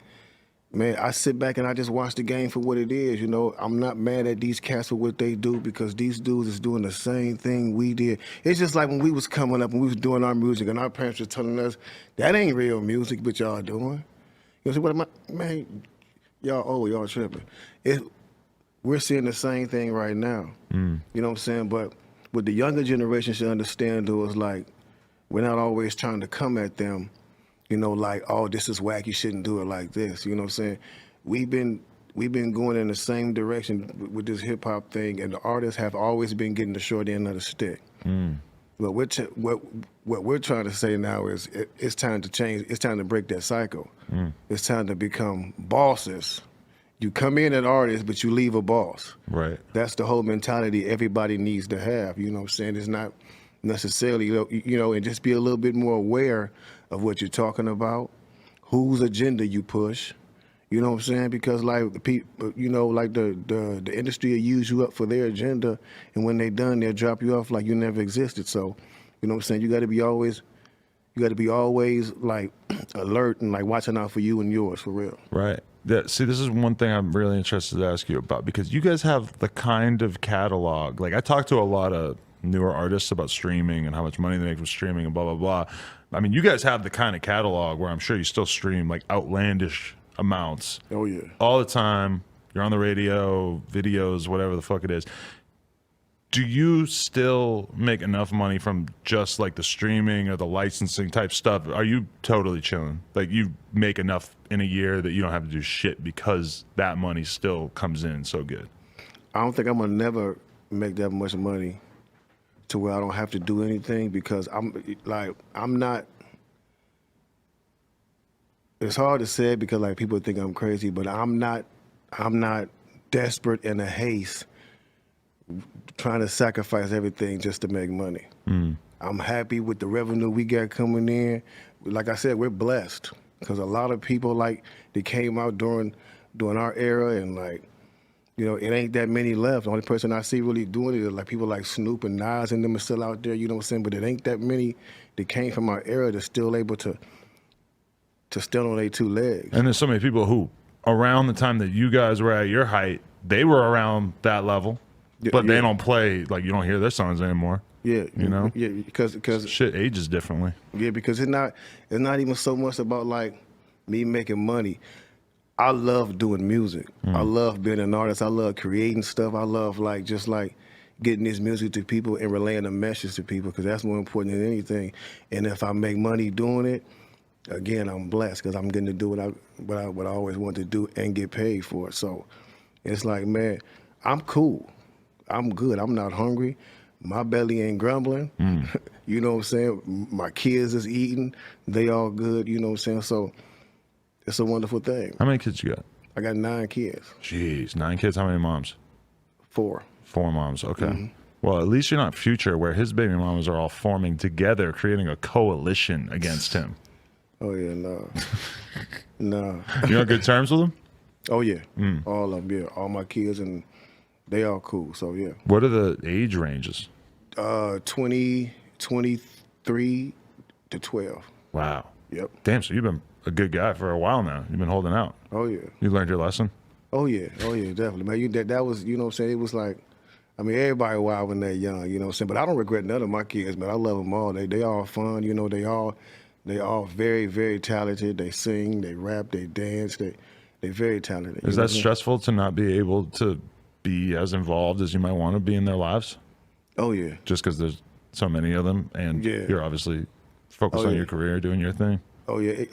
man, I sit back and I just watch the game for what it is. You know, I'm not mad at these cats for what they do because these dudes is doing the same thing we did. It's just like when we was coming up and we was doing our music and our parents were telling us, that ain't real music, but y'all doing. You know, so what am I, man, y'all tripping. We're seeing the same thing right now. You know what I'm saying? But what the younger generation should understand though is like, we're not always trying to come at them, you know, like, oh, this is whack, you shouldn't do it like this. You know what I'm saying? We've been going in the same direction with this hip hop thing, and the artists have always been getting the short end of the stick. But what we're trying to say now is it's time to change. It's time to break that cycle. It's time to become bosses. You come in an artist, but you leave a boss. Right. That's the whole mentality everybody needs to have. You know what I'm saying? It's not necessarily, you know, and just be a little bit more aware of what you're talking about, whose agenda you push. You know what I'm saying? Because like the people, you know, like the industry will use you up for their agenda, and when they're done, they'll drop you off like you never existed. So, you know what I'm saying? You got to be always like alert and like watching out for you and yours for real. Right. Yeah, see, this is one thing I'm really interested to ask you about, because you guys have the kind of catalog. Like I talk to a lot of newer artists about streaming and how much money they make from streaming and blah, blah, blah. I mean, you guys have the kind of catalog where I'm sure you still stream like outlandish amounts. Oh yeah. All the time. You're on the radio, videos, whatever the fuck it is. Do you still make enough money from just like the streaming or the licensing type stuff? Are you totally chilling? Like you make enough in a year that you don't have to do shit because that money still comes in so good? I don't think I'm gonna never make that much money to where I don't have to do anything, because I'm not. It's hard to say because like people think I'm crazy, but I'm not desperate in a haste trying to sacrifice everything just to make money. I'm happy with the revenue we got coming in. Like I said, we're blessed because a lot of people like they came out during our era, and like, you know, it ain't that many left. The only person I see really doing it is like people like Snoop and Nas, and them are still out there, you know what I'm saying? But it ain't that many that came from our era that's still able to stand on their two legs. And there's so many people who, around the time that you guys were at your height, they were around that level, but they don't play, like you don't hear their songs anymore. Yeah, you know. Yeah, because shit ages differently. Yeah, because it's not even so much about like me making money. I love doing music. I love being an artist. I love creating stuff. I love like just like getting this music to people and relaying a message to people, because that's more important than anything. And if I make money doing it, again, I'm blessed because I'm getting to do what I always wanted to do and get paid for it. So it's like, man, I'm cool. I'm good. I'm not hungry. My belly ain't grumbling. You know what I'm saying? My kids is eating. They all good. You know what I'm saying? So it's a wonderful thing. How many kids you got? I got 9 kids. Jeez, 9 kids. How many moms? 4. 4 moms. Okay. Well, at least you're not Future, where his baby mamas are all forming together, creating a coalition against him. Oh yeah, no, no. You on good terms with them? Oh yeah, all of them. Yeah, all my kids, and they all cool. So yeah. What are the age ranges? 20, 23 to 12. Wow. Yep. Damn. So you've been a good guy for a while now. You've been holding out. Oh yeah. You learned your lesson. Oh yeah, definitely, man. That was, you know what I'm saying? It was like, I mean, everybody wild when they're young, you know what I'm saying? But I don't regret none of my kids, man. I love them all. They all fun, you know. They all very, very talented. They sing, they rap, they dance. They very talented. Is that stressful to not be able to be as involved as you might want to be in their lives? Oh yeah. Just because there's so many of them, and you're obviously focused on your career, doing your thing. Oh yeah,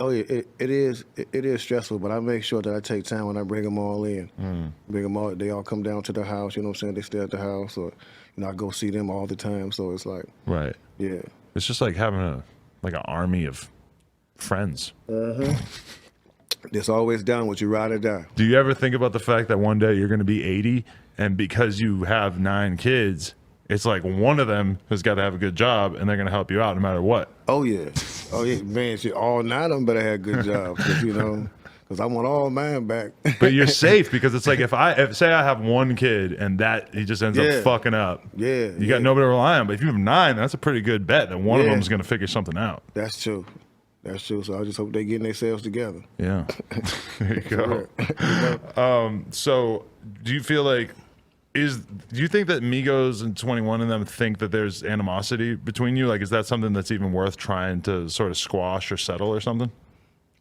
it is stressful, but I make sure that I take time when I bring them all in. Bring them all. They all come down to the house. You know what I'm saying? They stay at the house, or I go see them all the time. So it's like, Right. yeah, It's just like having an army of friends. it's always down with you, ride or die. Do you ever think about the fact that one day you're going to be 80, and because you have 9 kids, it's like one of them has got to have a good job, and they're going to help you out no matter what? Oh yeah, man. Shit, all 9 of them better have good jobs, because I want all mine back. But you're safe because it's like if say I have 1 kid and that he just ends up fucking up. Yeah, you got nobody to rely on. But if you have 9, that's a pretty good bet that one of them is going to figure something out. That's true. That's true. So I just hope they getting themselves together. Yeah. There you go. So do you feel like do you think that Migos and 21 and them think that there's animosity between you? Like, is that something that's even worth trying to sort of squash or settle or something?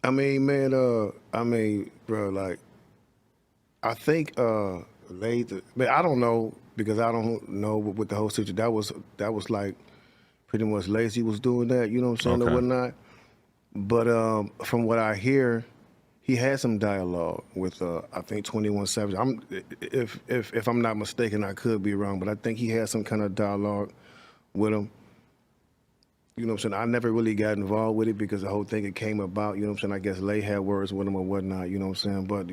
I mean, man, bro, like, I think, man, I don't know, because I don't know what the whole situation, that was like, pretty much Lazy was doing that, you know what I'm saying, or whatnot. But from what I hear, he had some dialogue with, I think, 21 Savage. If I'm not mistaken, I could be wrong, but I think he had some kind of dialogue with him. You know what I'm saying? I never really got involved with it because the whole thing, it came about, you know what I'm saying? I guess Lay had words with him or whatnot, you know what I'm saying? But,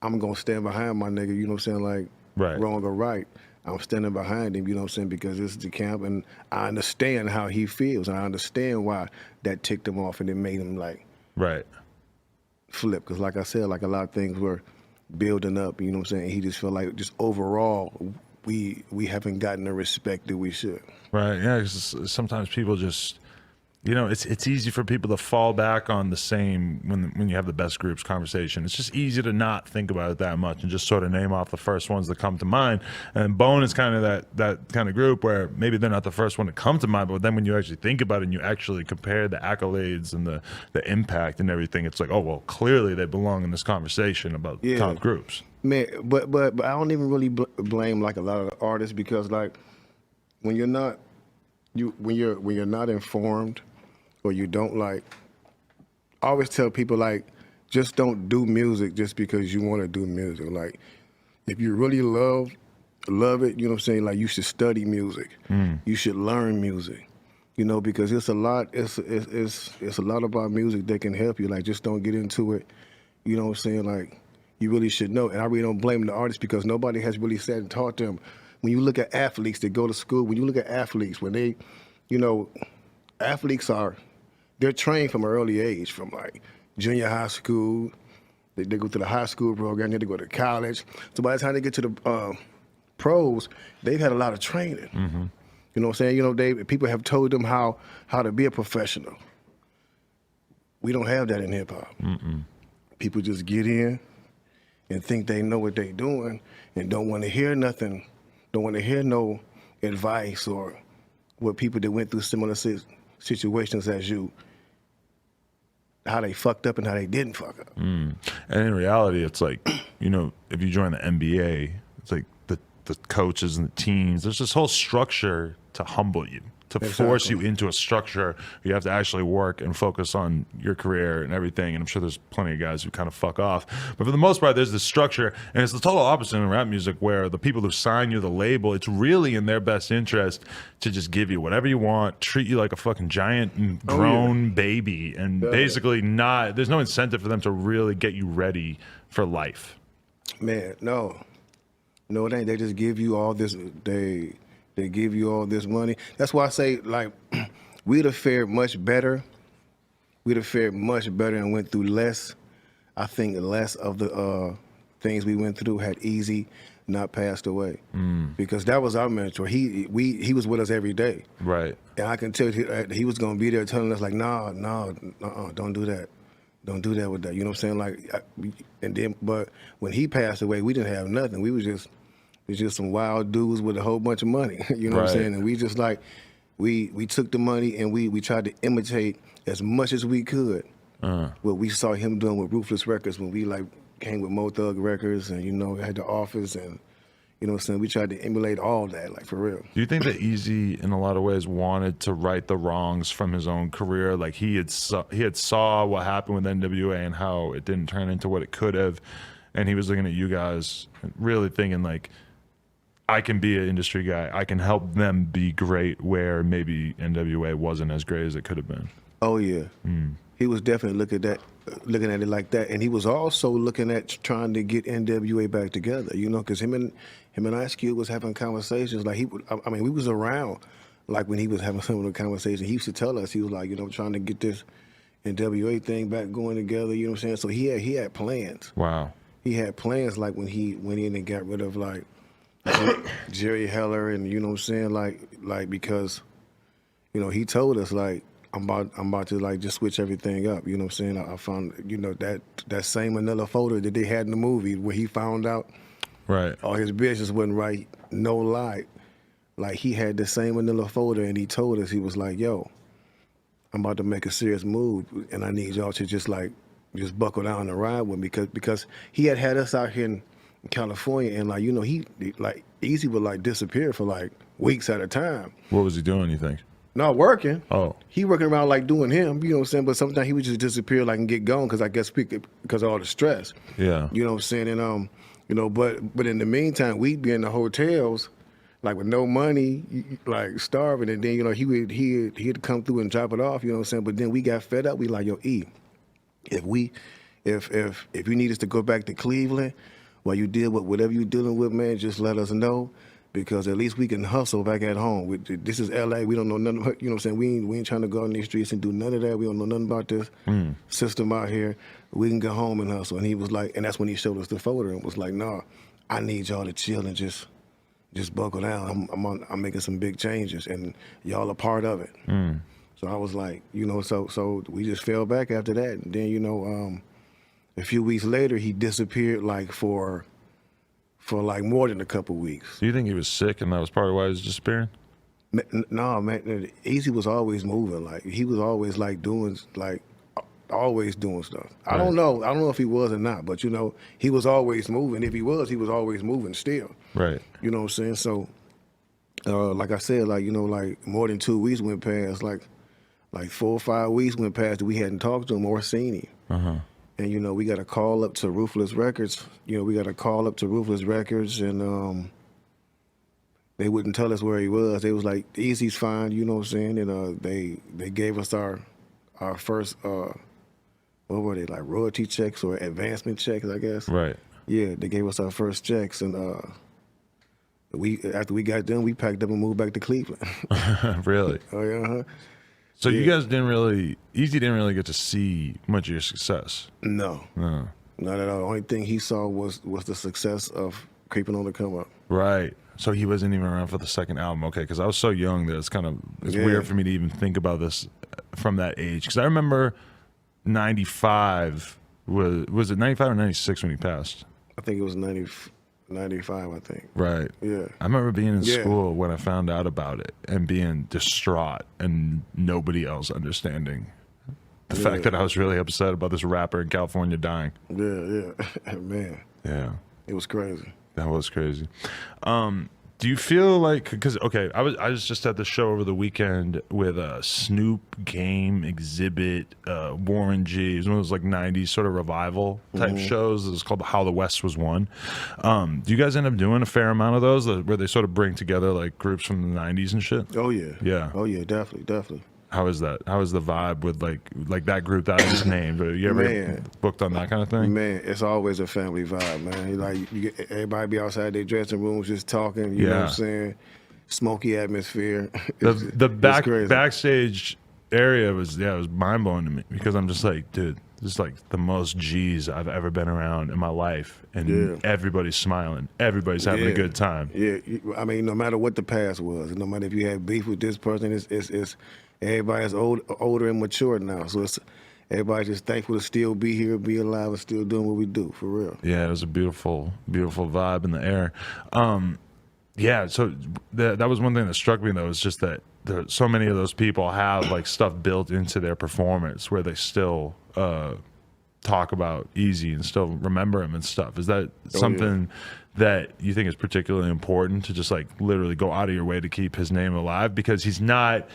I'm going to stand behind my nigga, you know what I'm saying? Like, wrong or right, I'm standing behind him, you know what I'm saying? Because this is the camp, and I understand how he feels, and I understand why that ticked him off and it made him, like, flip. Because, like I said, like, a lot of things were building up, you know what I'm saying? He just felt like, just overall, we haven't gotten the respect that we should. Right, yeah, because sometimes people just, it's easy for people to fall back on the same, when you have the best groups conversation. It's just easy to not think about it that much and just sort of name off the first ones that come to mind. And Bone is kind of that kind of group where maybe they're not the first one to come to mind, but then when you actually think about it and you actually compare the accolades and the impact and everything, it's like, oh, well, clearly they belong in this conversation about top groups. Man, but I don't even really blame, like, a lot of the artists, because, like, when you're not informed, or you don't, like, I always tell people, like, just don't do music just because you want to do music. Like, if you really love it, you know what I'm saying? Like, you should study music. You should learn music. Because it's a lot about music that can help you. Like, just don't get into it. You know what I'm saying? Like, you really should know. And I really don't blame the artists, because nobody has really sat and taught them. When you look at athletes that go to school, when you look at athletes, when they, athletes they're trained from an early age, from, like, junior high school. They go through the high school program, then they go to college. So by the time they get to the pros, they've had a lot of training. You know what I'm saying? People have told them how to be a professional. We don't have that in hip hop. People just get in and think they know what they're doing and don't want to hear nothing, don't want to hear no advice or what people that went through similar situations as you, how they fucked up and how they didn't fuck up. And in reality, it's like, if you join the NBA, it's like the coaches and the teams, there's this whole structure to humble you, to force you into a structure. You have to actually work and focus on your career and everything. And I'm sure there's plenty of guys who kind of fuck off. But for the most part, there's this structure. And it's the total opposite in rap music, where the people who sign you the label, it's really in their best interest to just give you whatever you want, treat you like a fucking giant grown baby. And basically there's no incentive for them to really get you ready for life. Man, no, it ain't. They just give you all this, they give you all this money. That's why I say, like, we'd have fared much better. We'd have fared much better and went through less. I think less of the things we went through had Easy not passed away. Because that was our mentor. He was with us every day. Right. And I can tell he was going to be there telling us, like, don't do that. Don't do that with that. You know what I'm saying? Like, but when he passed away, we didn't have nothing. We was just some wild dudes with a whole bunch of money. You know what I'm saying? And we just, like, we took the money and we tried to imitate as much as we could what we saw him doing with Ruthless Records when we, like, came with Mo Thug Records and, had the Office and, You know what I'm saying? We tried to emulate all that, like for real. Do you think that Easy, in a lot of ways, wanted to right the wrongs from his own career? Like he had saw what happened with NWA and how it didn't turn into what it could have, and he was looking at you guys, really thinking like, I can be an industry guy. I can help them be great where maybe NWA wasn't as great as it could have been. Oh yeah, he was definitely looking at it like that, and he was also looking at trying to get NWA back together. You know, because him and Ice Cube was having conversations. Like I mean, we was around, like when he was having some of the conversations. He used to tell us, he was like, you know, trying to get this NWA thing back going together. You know what I'm saying? So he had plans. Wow. He had plans like when he went in and got rid of like Jerry Heller, and you know what I'm saying, like because, you know, he told us like, I'm about to like just switch everything up. You know what I'm saying? I found, you know, that same Manila photo that they had in the movie where he found out Right. all his business wasn't right. No lie. Like he had the same Manila photo, and he told us, he was like, yo, I'm about to make a serious move, and I need y'all to just buckle down and ride with me, because he had us out here in California, and like, you know, he like Easy would like disappear for like weeks at a time. What was he doing, you think? Not working. Oh. He working around like doing him, you know what I'm saying? But sometimes he would just disappear like and get gone, because I guess because of all the stress. Yeah. You know what I'm saying? And you know, but in the meantime, we'd be in the hotels like with no money, like starving, and then, you know, he'd come through and drop it off, you know what I'm saying? But then we got fed up. We like, yo, E, if you need us to go back to Cleveland while you deal with whatever you're dealing with, man, just let us know, because at least we can hustle back at home. This is LA. We don't know nothing about, you know what I'm saying? We ain't trying to go on these streets and do none of that. We don't know nothing about this system out here. We can go home and hustle. And he was like, and that's when he showed us the photo and was like, nah, I need y'all to chill and just buckle down. I'm making some big changes, and y'all are part of it. So I was like, you know, so we just fell back after that. And then, you know, a few weeks later, he disappeared like for like more than a couple weeks. Do you think he was sick and that was part of why he was disappearing? No, man. Easy was always moving. Like he was always like always doing stuff. I don't know if he was or not, but you know, he was always moving. If he was always moving still. Right. You know what I'm saying? So, like I said, like, you know, like more than 2 weeks went past, like 4 or 5 weeks went past that we hadn't talked to him or seen him. And, you know, we got a call up to Ruthless Records. You know, and they wouldn't tell us where he was. They was like, Easy's fine, you know what I'm saying? And they gave us our first, what were they, like royalty checks or advancement checks, I guess? Right. Yeah, they gave us our first checks, and after we got done, we packed up and moved back to Cleveland. Really? Oh, yeah, So you guys Easy didn't really get to see much of your success. No. Not at all. The only thing he saw was the success of Creeping on the Come Up. Right. So he wasn't even around for the second album. Okay, because I was so young that it's weird for me to even think about this from that age. Because I remember 95, was it 95 or 96 when he passed? I think it was 95, I think. Right. Yeah. I remember being in school when I found out about it and being distraught and nobody else understanding the fact that I was really upset about this rapper in California dying. Yeah. Man. Yeah. It was crazy. That was crazy. Do you feel like, because okay, I was just at the show over the weekend with Snoop, Game, Exhibit, Warren G. It was one of those like '90s sort of revival type shows. It was called How the West Was Won. Do you guys end up doing a fair amount of those where they sort of bring together like groups from the '90s and shit? Oh yeah. Yeah. Oh yeah. Definitely. How is that? How is the vibe with like that group that I just named? You ever get booked on that kind of thing? Man, it's always a family vibe, man. Like everybody be outside their dressing rooms just talking. You know what I'm saying? Smoky atmosphere. The backstage area was mind blowing to me, because I'm just like, dude, this is like the most G's I've ever been around in my life, and everybody's smiling, everybody's having a good time. Yeah, I mean, no matter what the past was, no matter if you had beef with this person, it's everybody's older and mature now, so it's everybody just thankful to still be here, be alive, and still doing what we do, for real. Yeah, it was a beautiful vibe in the air. Yeah, so that was one thing that struck me, though, is just that so many of those people have like stuff built into their performance where they still talk about Easy and still remember him and stuff. Is that something that you think is particularly important to just like literally go out of your way to keep his name alive? Because he's not,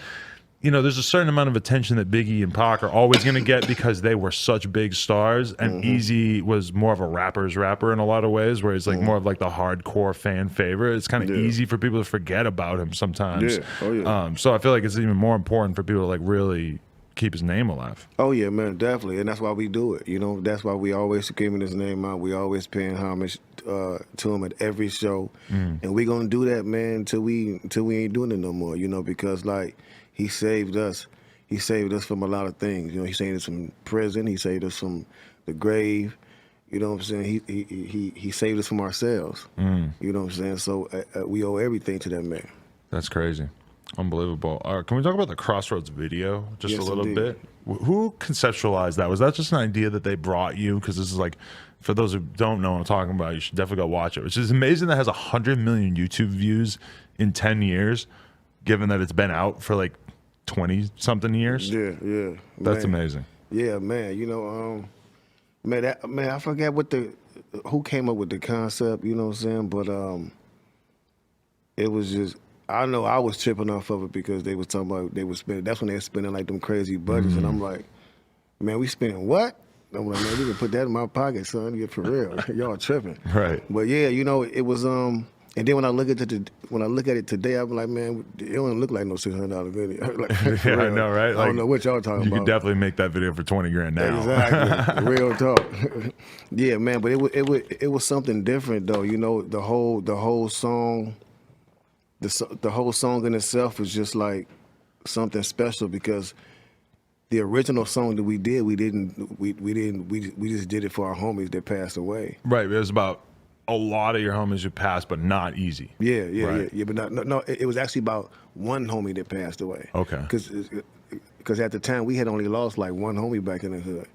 you know, there's a certain amount of attention that Biggie and Pac are always going to get because they were such big stars, and Eazy was more of a rapper's rapper in a lot of ways, where he's like more of like the hardcore fan favorite. It's kind of easy for people to forget about him sometimes. Yeah. Oh, yeah. So I feel like it's even more important for people to like really keep his name alive. Oh yeah, man, definitely, and that's why we do it. You know, that's why we always giving his name out. We always paying homage to him at every show, and we gonna do that, man, until we ain't doing it no more. You know, because like he saved us. He saved us from a lot of things. You know, he saved us from prison. He saved us from the grave. You know what I'm saying? He saved us from ourselves. You know what I'm saying? So we owe everything to that man. That's crazy. Unbelievable. Can we talk about the Crossroads video just a little bit? Who conceptualized that? Was that just an idea that they brought you? Because this is like, for those who don't know what I'm talking about, you should definitely go watch it. Which is amazing that it has 100 million YouTube views in 10 years, given that it's been out for like 20-something years. Yeah. That's man. amazing. Yeah, man. You know, I forget who came up with the concept. You know what I'm saying? But it was just. I know I was tripping off of it because they was talking about they was spending. That's when they were spending like them crazy budgets, and I'm like, man, we spending what? I'm like, man, we can put that in my pocket, son. Get for real, y'all tripping. Right. But yeah, you know, it was And then when I look at it today, I'm like, man, it don't look like no $600 video. Like, yeah, I know, right? I don't know what y'all talking about. You could definitely make that video for 20 grand now. Exactly, real talk. Yeah, man, but it was something different though. You know, the whole song. The whole song in itself was just like something special because the original song that we just did it for our homies that passed away. Right. It was about a lot of your homies who passed, but not Eazy. Yeah. But no, it was actually about one homie that passed away. Okay. Because at the time we had only lost like one homie back in the hood.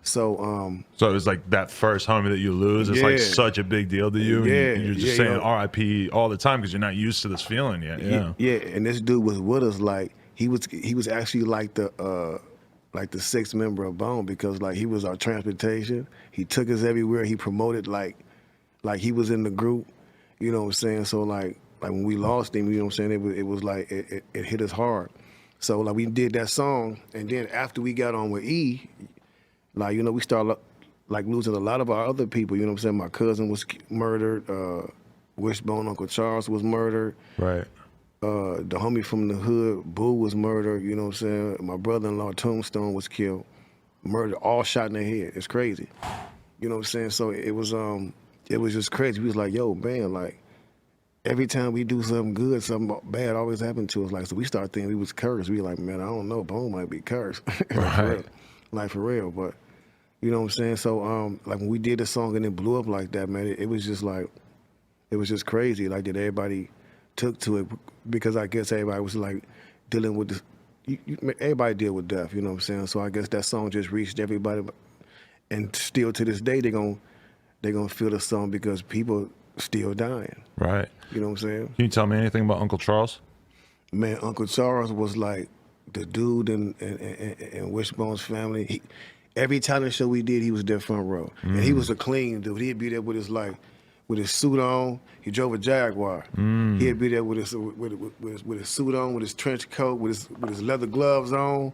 So it was like that first homie that you lose. It's like such a big deal to you. Yeah, and you're just saying R.I.P. all the time because you're not used to this feeling yet. Yeah. And this dude was with us. Like he was actually like the sixth member of Bone because like he was our transportation. He took us everywhere. He promoted like he was in the group. You know what I'm saying? So like when we lost him, you know what I'm saying? It was like it hit us hard. So like we did that song, and then after we got on with E, like you know we started like losing a lot of our other people. You know what I'm saying? My cousin was murdered. Wishbone Uncle Charles was murdered. Right. The homie from the hood, Boo, was murdered. You know what I'm saying? My brother-in-law Tombstone was killed, murdered, all shot in the head. It's crazy. You know what I'm saying? So it was just crazy. We was like, yo, man, like. Every time we do something good, something bad always happened to us. Like, so we start thinking we was cursed. We like, man, I don't know, Bone might be cursed. Right. Like for real. But you know what I'm saying? So like when we did the song and it blew up like that, man, it was just like, it was just crazy. Like that everybody took to it because I guess everybody was like dealing with this. Everybody deal with death, you know what I'm saying? So I guess that song just reached everybody. And still to this day, they're gonna feel the song because people still dying. Right. You know what I'm saying? Can you tell me anything about Uncle Charles? Man, Uncle Charles was like the dude in Wishbone's family. Every talent show we did, he was there front row. And he was a clean dude. He'd be there with his suit on. He drove a Jaguar. He'd be there with his suit on, with his trench coat, with his leather gloves on,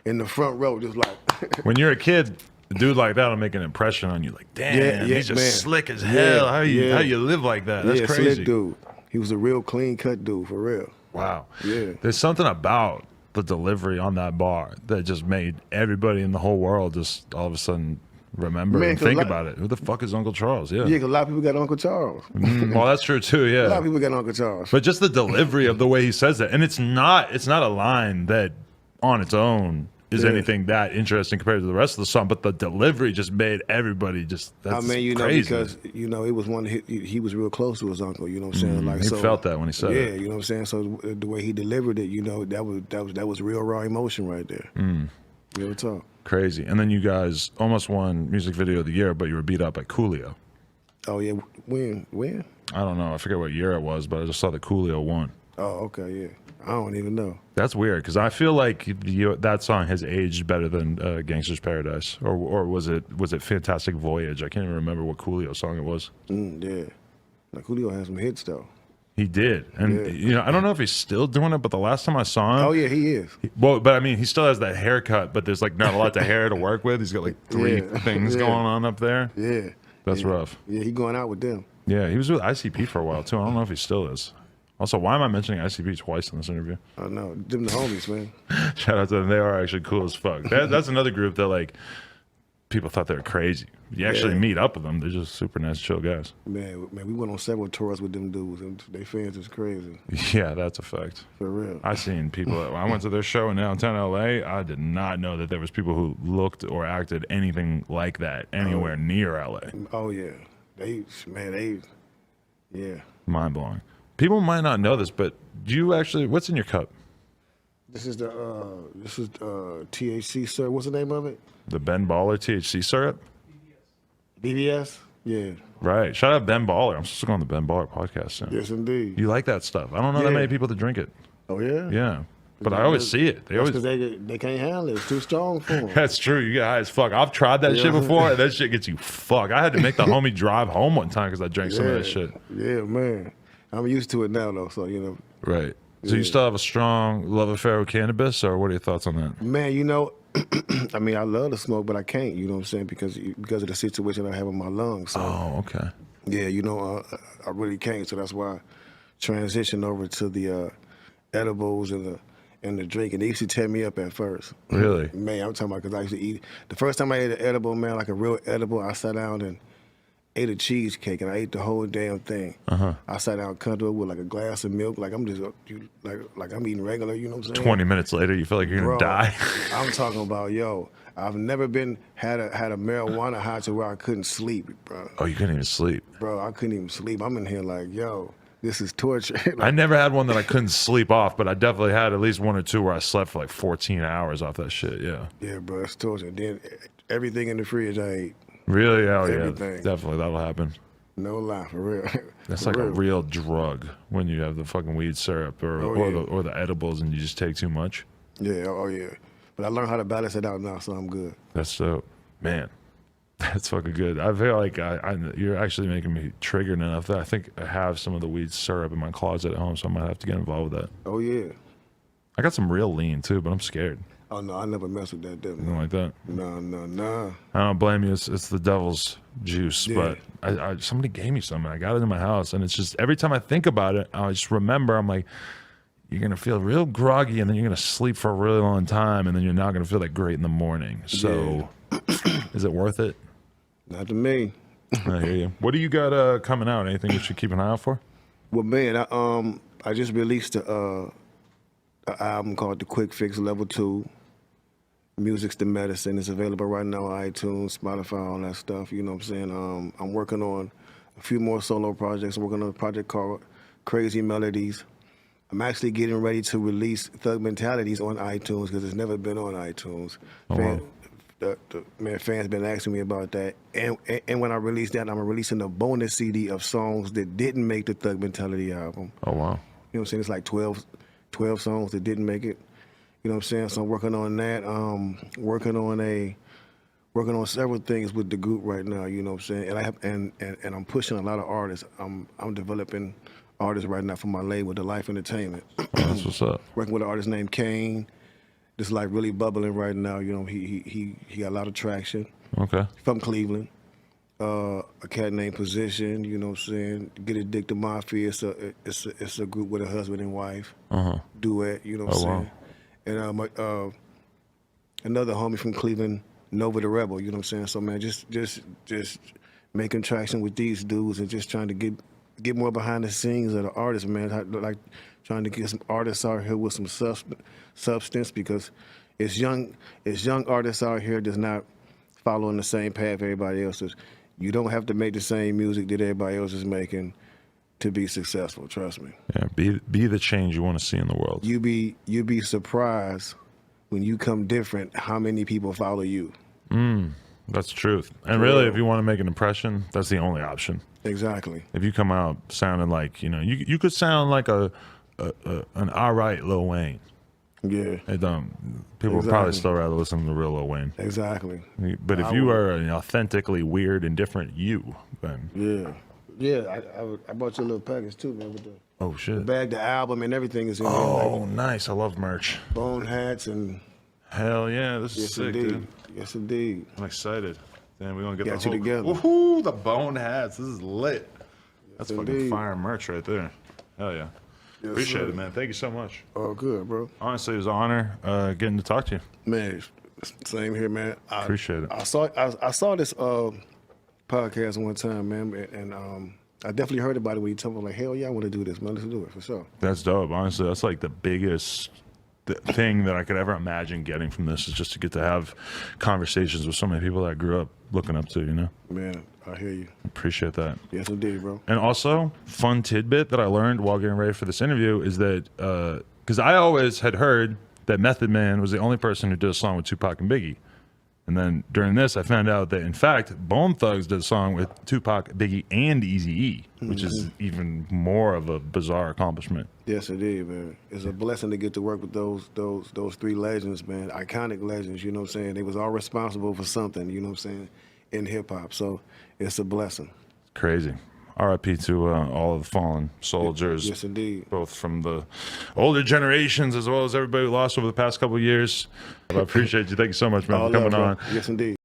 in the front row, just like. When you're a kid, a dude like that will make an impression on you. Like, damn, he's just man. slick as hell. How you live like that? That's crazy. Slick dude. He was a real clean cut dude, for real. Wow. Yeah. There's something about the delivery on that bar that just made everybody in the whole world just all of a sudden remember and think about it. Who the fuck is Uncle Charles? Yeah. Yeah, because a lot of people got Uncle Charles. Well, that's true too, yeah. A lot of people got Uncle Charles. But just the delivery of the way he says it. And it's not a line that on its own is anything that interesting compared to the rest of the song, but the delivery just made everybody just. That's you know, crazy. because you know it was one. He was real close to his uncle. You know what I'm saying? Like he felt that when he said it. Yeah, you know what I'm saying. So the way he delivered it, you know, that was real raw emotion right there. Real talk. Crazy. And then you guys almost won Music Video of the Year, but you were beat out by Coolio. Oh yeah, when? I don't know. I forget what year it was, but I just saw that Coolio won. Oh okay, yeah. I don't even know. That's weird because I feel like that song has aged better than Gangsta's Paradise, or was it Fantastic Voyage? I can't even remember what Coolio song it was. Yeah. Like Julio had some hits though. He did, and you know, I don't know if he's still doing it, but the last time I saw him, Oh yeah, he is. well, but I mean, he still has that haircut, but there's like not a lot of hair to work with. He's got like three things going on up there. Yeah, That's rough. Yeah, he going out with them. Yeah, he was with ICP for a while too. I don't know if he still is. Also, why am I mentioning ICP twice in this interview? I know, them the homies, man. Shout out to them. They are actually cool as fuck. That's another group that like people thought they were crazy. You actually meet up with them. They're just super nice, chill guys. Man, we went on several tours with them dudes, and they fans is crazy. Yeah, that's a fact. For real. I seen people. I went to their show in downtown LA. I did not know that there was people who looked or acted anything like that anywhere near LA. Oh yeah, they yeah. Mind blowing. People might not know this, but do you actually? What's in your cup? This is THC, sir. What's the name of it? The Ben Baller THC syrup. BBS. Yeah. Right. Shout out Ben Baller. I'm supposed to go on the Ben Baller podcast soon. Yes, indeed. You like that stuff? I don't know that many people that drink it. Oh yeah. Yeah. But I always see it. They always because they can't handle it. It's too strong for them. That's true. You get high as fuck. I've tried that shit before, and that shit gets you fucked. I had to make the homie drive home one time because I drank some of that shit. Yeah, man. I'm used to it now, though. So you know. Right. So you still have a strong love affair with cannabis, or what are your thoughts on that? Man, you know, I mean, I love to smoke, but I can't. You know what I'm saying? Because of the situation I have in my lungs. So, Oh, okay. yeah, you know, I really can't. So that's why I transitioned over to the edibles and the drink. And they used to tear me up at first. Really? Man, I'm talking about because I used to eat. The first time I ate an edible, man, like a real edible, I sat down and ate a cheesecake, and I ate the whole damn thing. I sat down comfortable with like a glass of milk, like I'm just like I'm eating regular. You know what I'm saying? 20 minutes later, you feel like you're gonna die. I'm talking about, yo, I've never had a marijuana high to where I couldn't sleep, bro. Oh, you couldn't even sleep. Bro, I couldn't even sleep. I'm in here like, yo, this is torture. I never had one that I couldn't sleep off, but I definitely had at least one or two where I slept for like 14 hours off that shit. Yeah. Yeah, bro, it's torture. Then everything in the fridge I ate. Really? Oh, Everything. yeah. Definitely. That'll happen. No lie, for real. That's For like real. a real drug when you have the fucking weed syrup or the edibles and you just take too much. Yeah, oh yeah. But I learned how to balance it out now, so I'm good. That's so, man, that's fucking good. I feel like you're actually making me triggered enough that I think I have some of the weed syrup in my closet at home, so I might have to get involved with that. Oh yeah. I got some real lean too, but I'm scared. Oh no, I never mess with that devil. Something like that. No. I don't blame you. It's the devil's juice, but somebody gave me some. I got it in my house, and it's just every time I think about it, I just remember I'm like, you're gonna feel real groggy, and then you're gonna sleep for a really long time, and then you're not gonna feel that great in the morning. So, is it worth it? Not to me. I hear you. What do you got coming out? Anything you should keep an eye out for? Well, man, I just released an album called The Quick Fix Level 2. Music's the Medicine. It's available right now on iTunes, Spotify, all that stuff. You know what I'm saying? I'm working on a few more solo projects. I'm working on a project called Crazy Melodies. I'm actually getting ready to release Thug Mentalities on iTunes because it's never been on iTunes. Wow. Fans been asking me about that. And when I release that, I'm releasing a bonus CD of songs that didn't make the Thug Mentality album. Oh, wow. You know what I'm saying? It's like 12 songs that didn't make it. You know what I'm saying? So I'm working on that. Working on several things with the group right now. You know what I'm saying? And I'm pushing a lot of artists. I'm developing artists right now for my label, The Life Entertainment. Oh, that's what's up. Working with an artist named Kane. Just like really bubbling right now. You know, he got a lot of traction. Okay. From Cleveland. A cat named Position. You know what I'm saying? Get Addicted Mafia. It's a group with a husband and wife. Duet. You know what I'm saying? Wow. And another homie from Cleveland, Nova the Rebel, you know what I'm saying? So man, just making traction with these dudes and just trying to get more behind the scenes of the artists, man. Like trying to get some artists out here with some substance because it's young artists out here that's not following the same path everybody else is. You don't have to make the same music that everybody else is making to be successful, trust me. Yeah, be the change you want to see in the world. You be surprised when you come different how many people follow you. That's the truth. And really, if you want to make an impression, that's the only option. Exactly. If you come out sounding like, you could sound like an all right Lil Wayne. Yeah. People would probably still rather listen to the real Lil Wayne. Exactly. But if you are an authentically weird and different you, then Yeah, I bought you a little package too, man, with the Oh shit. bag, the album, and everything is in there. Oh, Like nice. I love merch. bone hats and Hell yeah, this is yes, sick, indeed. dude. Yes, indeed. I'm excited. Damn, we're gonna get Got the you together. Woohoo, the bone hats. This is lit. That's fucking indeed. fire merch right there. Hell yeah. Yes, Appreciate sir. it, man. Thank you so much. Oh, good, bro. Honestly, it was an honor getting to talk to you. Man, same here, man. I Appreciate it. I saw this podcast one time, man, and I definitely heard about it when you told me, like, hell yeah, I want to do this, man. Let's do it for sure. That's dope. Honestly, that's like the biggest thing that I could ever imagine getting from this is just to get to have conversations with so many people that I grew up looking up to, you know? Man, I hear you. Appreciate that. Yes, indeed, bro. And also, fun tidbit that I learned while getting ready for this interview is that, because I always had heard that Method Man was the only person who did a song with Tupac and Biggie. And then during this, I found out that, in fact, Bone Thugs did a song with Tupac, Biggie, and Eazy-E, which is even more of a bizarre accomplishment. Yes, indeed, man. It's a blessing to get to work with those three legends, man. Iconic legends, you know what I'm saying? They was all responsible for something, you know what I'm saying, in hip-hop. So it's a blessing. Crazy. RIP to all of the fallen soldiers. Yes, indeed. Both from the older generations as well as everybody we lost over the past couple of years. I appreciate you. Thank you so much, man, All for coming love, bro. on. Yes, indeed.